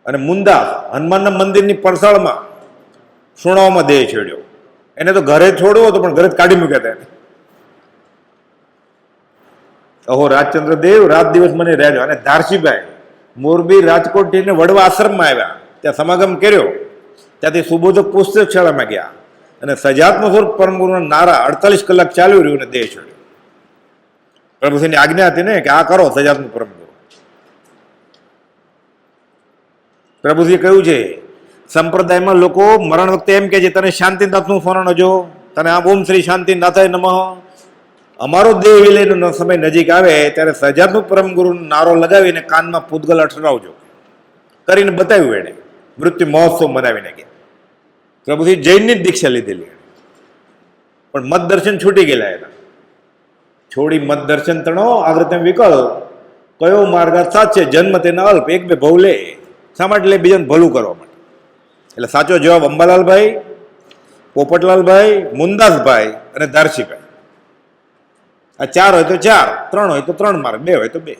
અને મુંદા હનુમાનના મંદિરની પરસાળમાં સુણાવમાં દેહ છોડ્યો. એને તો ઘરે છોડવો હતો પણ ઘરે જ કાઢી મૂક્યા હતા એને. અહો રાજચંદ્ર દેવ રાત દિવસ મને રહેજો. અને ધારસીભાઈ મોરબી રાજકોટથી વડવા આશ્રમમાં આવ્યા, ત્યાં સમાગમ કર્યો. ત્યાંથી સુબોધક પુસ્તક શાળામાં ગયા અને સજાત્મ સ્વરૂપ પરમ ગુરુના નારા 48 કલાક ચાલ્યું રહ્યું અને દેહ છોડ્યો. પ્રભુસિંહની આજ્ઞા હતી ને કે આ કરો સજાત્મ પરમ ગુરુ. પ્રભુજી કહ્યું છે, સંપ્રદાયમાં લોકો મરણ વખતે એમ કે છે તને શાંતિનાથનું સ્મરણ હજો, તને આમ ઓમ શ્રી શાંતિનાથાય નમઃ. અમારો દેહ વિલયનો સમય નજીક આવે ત્યારે સહજાનંદ પરમ ગુરુ નારો લગાવીને કાનમાં પૂતગલ અઠરાવજો કરીને બતાવ્યું. એને મૃત્યુ મહોત્સવ મનાવીને કે પ્રભુજી જૈનની જ દીક્ષા લીધેલી, પણ મત દર્શન છૂટી ગયેલા એના. છોડી મત દર્શન તણો આગ્રતમ વિકલ, કયો માર્ગ સાચ છે જન્મ તેના અલ્પ, એક બે ભવ લે. શા માટે લે? બીજાને ભલું કરવા માટે. એટલે સાચો જવાબ અંબાલાલભાઈ, પોપટલાલભાઈ, મુંદાસભાઈ અને ધારસીભાઈ. આ 4 હોય તો 4, 3 હોય તો 3 માર્ગ, 2 હોય તો 2.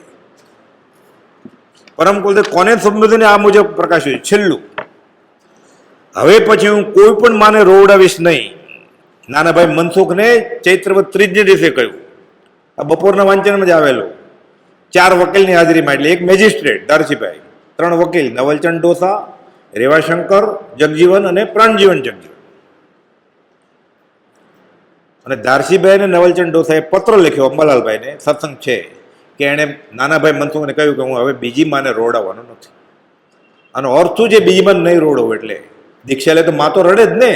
પરમ કુલદેવ કોને સંબોધીને આ મુજબ પ્રકાશ્યું? છેલ્લું, હવે પછી હું કોઈ પણ માને રોવડાવીશ નહીં. નાનાભાઈ મનસુખને ચૈત્રવદ 3 દિવસે કહ્યું. આ બપોરના વાંચનમાં જ આવેલું. 4 વકીલની હાજરીમાં, એટલે 1 મેજિસ્ટ્રેટ ધારસીભાઈ, 3 વકીલ નવલચંદ ડોસા, રેવાશંકર જગજીવન અને પ્રાણજીવન જગજીવન. અને ધારસીભાઈ અને નવલચંદ ડોસાએ પત્ર લખ્યો અંબાલાલભાઈને, સત્સંગ છે, કે એણે નાનાભાઈ મનસુખને કહ્યું કે હું હવે બીજી માને રોડાવવાનો નથી. આનો અર્થ શું છે બીજી માને નહીં રોડવું? એટલે દીક્ષા લે તો મા તો રડે જ ને.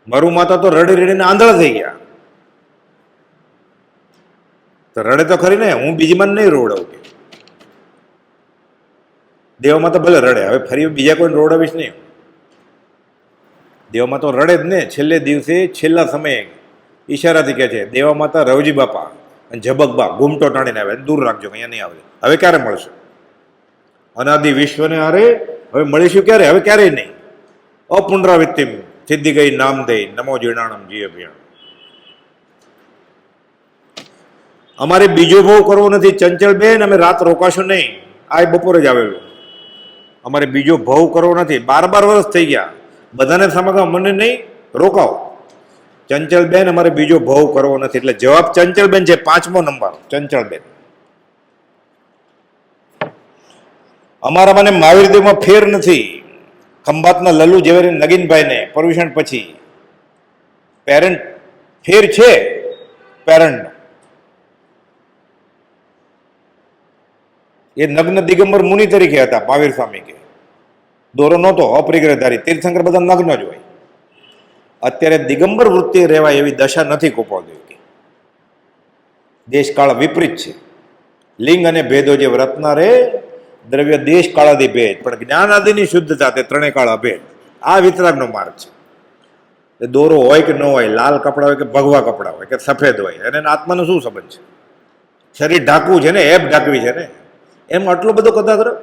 મારું માતા તો રડી રડીને આંધળા થઈ ગયા. તો રડે તો ખરી ને, હું બીજી માને નહીં રોડાવું કે. દેવામાં તો ભલે રડે, હવે ફરી બીજા કોઈને રોડાવીશ નહીં. દેવા માતા રડે જ ને. છેલ્લે દિવસે છેલ્લા સમયે ઈશારાથી કહે છે દેવા માતા રવજી બાપા અને ઝબકબા ઘૂમટો ટાણીને આવે, દૂર રાખજો, અહીંયા નહીં આવે. હવે ક્યારે મળશે? અનાદિ વિશ્વને હારે હવે મળીશું ક્યારે? હવે ક્યારેય નહીં. અપુનરાવૃત્તિમ સિદ્ધિ ગઈ નામ દે, નમો જીર્ણાણમ જીય ભિયાણ. અમારે બીજો ભાવ કરવો નથી ચંચલબેન, અમે રાત રોકાશું નહીં. આ બપોરે જ આવેલું. અમારે બીજો ભાવ કરવો નથી. 12 વર્ષ થઈ ગયા, બધાને સમજવા, મને નહીં રોકાવો. ચંચલબેન અમારે બીજો ભાવ કરવો નથી. એટલે જવાબ ચંચલબેન છે, 5મો નંબર ચંચલબેન. અમારા મને મહાવીર દેવમાં ફેર નથી. ખંભાતના લલ્લુ ઝવેરી નગીનભાઈને પરવિષણ પછી પેરેન્ટ ફેર છે. પેરેન્ટ એ નગ્ન દિગંબર મુનિ તરીકે હતા મહાવીર સ્વામી કે. દોરો નહોતો, અપરિગ્રહધારી. તીર્થંકર બધા નગ્ન જ હોય. અત્યારે દિગંબર વૃત્તિ રહેવાય એવી દશા નથી ગોપાલદેવ કે. દેશકાળ વિપરીત છે. લિંગ અને ભેદો જે વ્રતના રે, દ્રવ્ય દેશ કાળાદી ભેદ, પણ જ્ઞાન આદિની શુદ્ધતા તે ત્રણેય કાળ અભેદ. આ વિતરાગનો માર્ગ છે. દોરો હોય કે ન હોય, લાલ કપડા હોય કે ભગવા કપડા હોય કે સફેદ હોય, અને આત્માનો શું સંબંધ છે? શરીર ઢાંકવું છે ને, એપ ઢાંકવી છે ને, એમ આટલો બધો કથા કરો.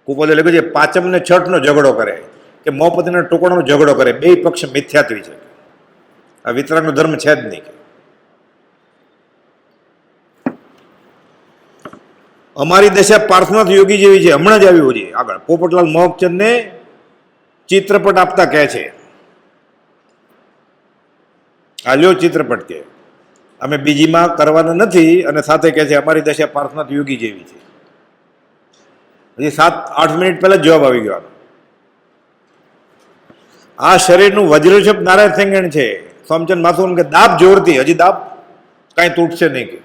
કુપોદે લખ્યું છે 5મ ને 6ઠનો ઝઘડો કરે કે મોપતિના ટુકડાનો ઝઘડો કરે, 2 પક્ષ મિથ્યાત્વી છે. આ વિતરાગનો ધર્મ છે જ નહીં. અમારી દશા પાર્શ્વનાથ યોગી જેવી છે. હમણાં જ આવ્યું છે આગળ. પોપટલાલ મોહકચંદને ચિત્રપટ આપતા કહે છે, આ લ્યો ચિત્રપટ કે અમે બીજીમાં કરવાના નથી, અને સાથે કહે છે અમારી દશા પાર્શ્વનાથ યોગી જેવી છે. હજી 7-8 મિનિટ પહેલા જવાબ આવી ગયો. આ શરીરનું વજ્રશપ નારાયણ સેંગણ છે. સોમચંદ માથુર કે દાબ જોરથી, હજી દાબ કાંઈ તૂટશે નહીં કે.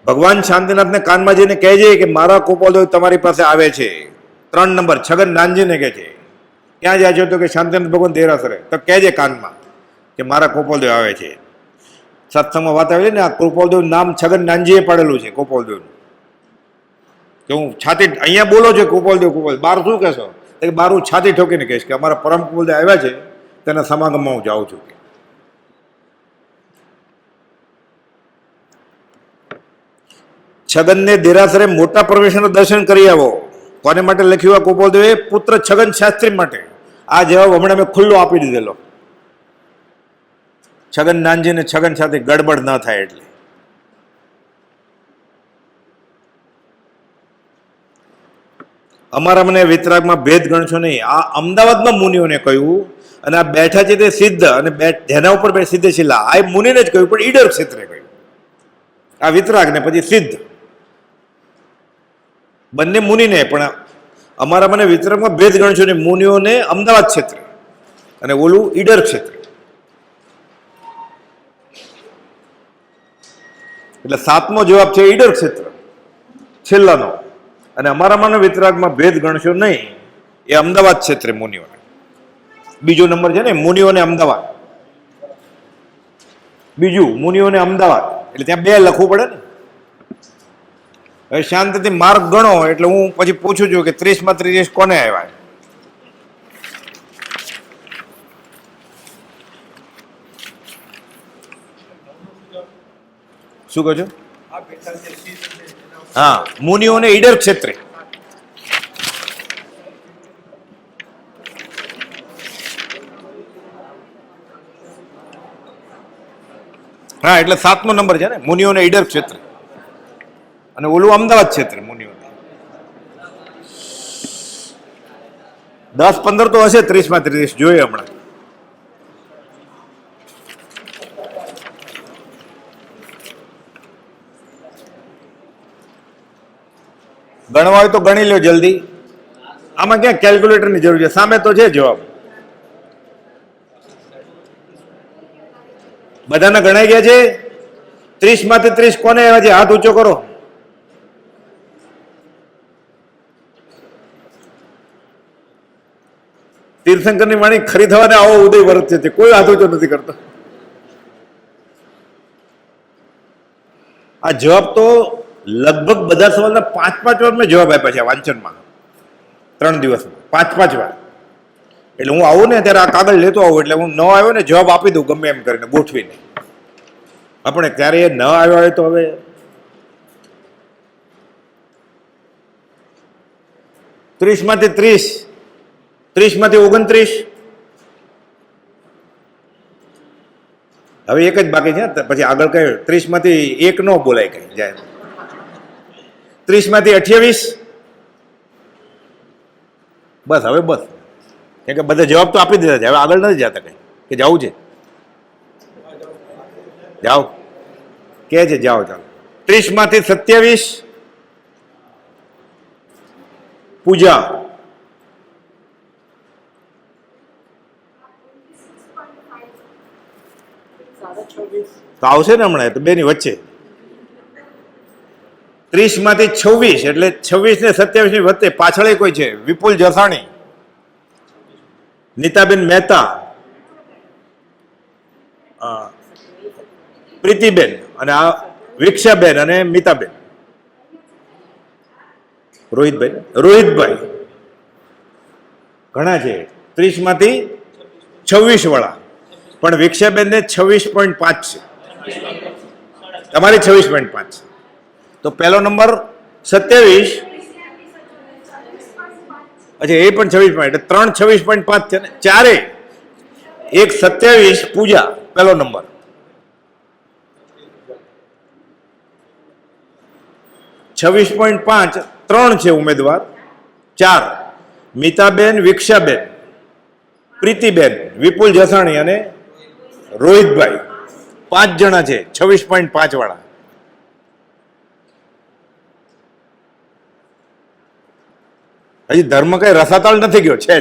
ભગવાન શાંતિનાથને કાનમાં જઈને કહે છે કે મારા ગોપાલદેવ તમારી પાસે આવે છે. 3 નંબર છગન નાનજીને કહે છે, ક્યાં જાય છે? તો કે શાંતિનાથ ભગવાન દેરાસરે. તો કહેજે કાનમાં કે મારા ગોપાલદેવ આવે છે. સત્સંગમાં વાત આવી ને, આ ગોપાલદેવ નામ છગન નાનજીએ પાડેલું છે ગોપાલદેવનું. કે હું છાતી અહીંયા બોલો છો ગોપાલદેવ ગોપાલદેવ, બહાર શું કહેશો? કે બહાર હું છાતી ઠોકીને કહીશ કે અમારા પરમ ગોપાલદેવ આવ્યા છે, તેના સમાગમમાં હું જાઉં છું. છગનને દેરાસરે મોટા પરમેશ્વરના દર્શન કરી આવો. કોને માટે લખ્યું આ ગોપાલદેવે? પુત્ર છગન શાસ્ત્રી માટે. આ જવાબ હમણાં મેં ખુલ્લો આપી દીધેલો. છગન નાનજીને છગન સાથે ગડબડ ન થાય એટલે. અમારા મને વિતરાગમાં ભેદ ગણશો નહીં. આ અમદાવાદમાં મુનિઓને કહ્યું, અને આ બેઠા છે તે સિદ્ધ, અને જેના ઉપર સિદ્ધ શિલા, આ મુનિને જ કહ્યું, પણ ઈડર ક્ષેત્રે કહ્યું. આ વિતરાગ ને પછી સિદ્ધ બંને મુનિને. પણ અમારા મને વિતરાગમાં ભેદ ગણશો ને મુનિઓને અમદાવાદ ક્ષેત્રે અને ઓલું ઈડર ક્ષેત્રે. એટલે 7મો જવાબ છે ઈડર ક્ષેત્ર છેલ્લાનો. અને અમારામાંનો વિતરાગમાં ભેદ ગણશો નહીં, એ અમદાવાદ ક્ષેત્રે મુનિઓને. બીજો નંબર છે ને મુનિઓને અમદાવાદ, બીજું મુનિઓને અમદાવાદ, એટલે ત્યાં 2 લખવું પડે ને. હવે શાંતિથી માર્ક ગણો, એટલે હું પછી પૂછું છું કે 30માં 30 કોને આવ્યા. શું કહો છો? હા, મુનિઓને ઈડર ક્ષેત્રે. હા, એટલે 7મો નંબર છે ને મુનિઓને ઈડર ક્ષેત્ર, અને ઓલું અમદાવાદ ક્ષેત્ર મુનિઓને. 10-15 તો હશે 30માં 30, જોઈએ હમણાં. ગણવા હોય તો ગણી લો જલ્દી. આમાં ક્યાં કેલ્ક્યુલેટરની જરૂર છે? સામે તો છે જવાબ. બધાના ગણાઈ ગયા છે? 30માંથી 30 કોને આવ્યા છે? હાથ ઊંચો કરો. તીર્થંકરની વાણી ખરી થવાને આવો ઉદય વર્ત છે, કોઈ હાથ ઊંચો નથી કરતો. આ જવાબ તો લગભગ બધા સવાલના 5-5 વાર મેં જવાબ આપ્યા છે વાંચનમાં, 3 દિવસમાં 5-5 વાર. એટલે હું આવું ને ત્યારે આ કાગળ લેતો આવું, એટલે હું ન આવ્યો ને જવાબ આપી દઉં ગમે એમ કરીને ગોઠવીને. આપણે ત્યારે એ ન આવ્યો હોય તો હવે 30માંથી 30, 30માંથી 29, હવે એક જ બાકી છે. પછી આગળ કઈ 30માંથી 1 ન બોલાય કઈ જાય. 30માંથી 28, બસ હવે બસ, કેમ કે બધા જવાબ તો આપી દીધા છે, હવે આગળ નથી જતા કઈ. કે જવું છે? જાઓ કે છે, જાઓ ચાલો. 30માંથી 27 પૂજા. તો આવશે ને હમણાં, તો બેની વચ્ચે. 30માંથી 26, એટલે 26 ને 27 ની વચ્ચે પાછળ કોઈ છે, વિપુલ જસાણી, નીતાબેન મહેતા, પ્રીતિબેન, અને આ વિક્ષાબેન અને મીતાબેન. રોહિતભાઈ ઘણા છે 30માંથી 26 વાળા, પણ વિક્ષાબેન ને 26.5 છે, તમારી 26.5 છે. તો પહેલો નંબર 27, અચ્છા એ પણ 26, એટલે 3 26.5 છે ને, ચારે. એક 27 પૂજા પહેલો નંબર, $26.5, 3 છે ઉમેદવાર, 4 મીતાબેન, વિક્ષાબેન, પ્રીતિબેન, વિપુલ જસાણી અને રોહિતભાઈ, 5 જણા છે 26.5 વાળા. હજી ધર્મ કઈ રસાતાળ નથી ગયો, છે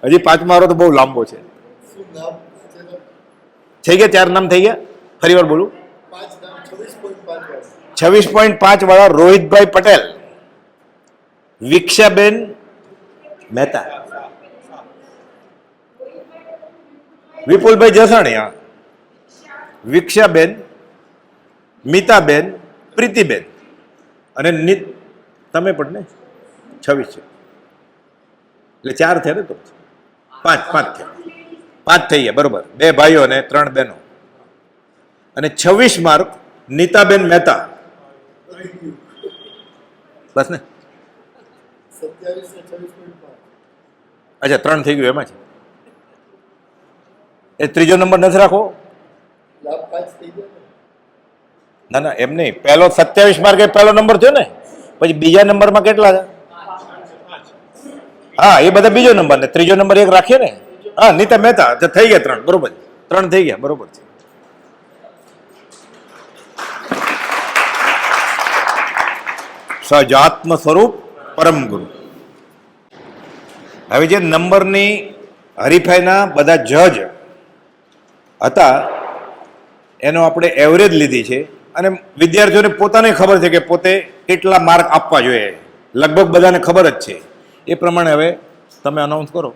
હજી 5મો વાળો તો બહુ લાંબો છે. થઈ ગયા 4 નામ થઈ ગયા. ફરી વાર બોલું, 26.5 વાળા રોહિતભાઈ પટેલ, વિક્ષાબેન મહેતા, વિપુલભાઈ જસાણી, હા, વિક્ષાબેન, મીતાબેન, પ્રીતિબેન અને તમે પણ ને 26 છે, એટલે 4 થયા ને, તો 5 થયા, 5 થઈ ગયા બરોબર. 2 ભાઈઓ અને 3 બહેનો. અને 26 માર્ક નીતાબેન મહેતા, બસ ને. અચ્છા 3 થઈ ગયું એમાં છે. એ ત્રીજો નંબર નથી રાખો? ના ના એમ નહીં, પહેલો 27 માર્કે પહેલો નંબર થયો ને, પછી બીજા નંબરમાં કેટલા છે? હા એ બધા બીજો નંબર, ને ત્રીજો નંબર 1 રાખીએ ને. હા નીતા મહેતા, થઈ ગયા 3, બરોબર. 3 થઈ ગયા, બરોબર છે. સજાત્મ સ્વરૂપ પરમ ગુરુ. હવે જે નંબરની હરીફાઈના બધા જજ હતા, એનો આપણે એવરેજ લીધી છે અને વિદ્યાર્થીઓને પોતાને ખબર છે કે પોતે કેટલા માર્ક આપવા જોઈએ, લગભગ બધાને ખબર જ છે. એ પ્રમાણે હવે તમે અનાઉન્સ કરો.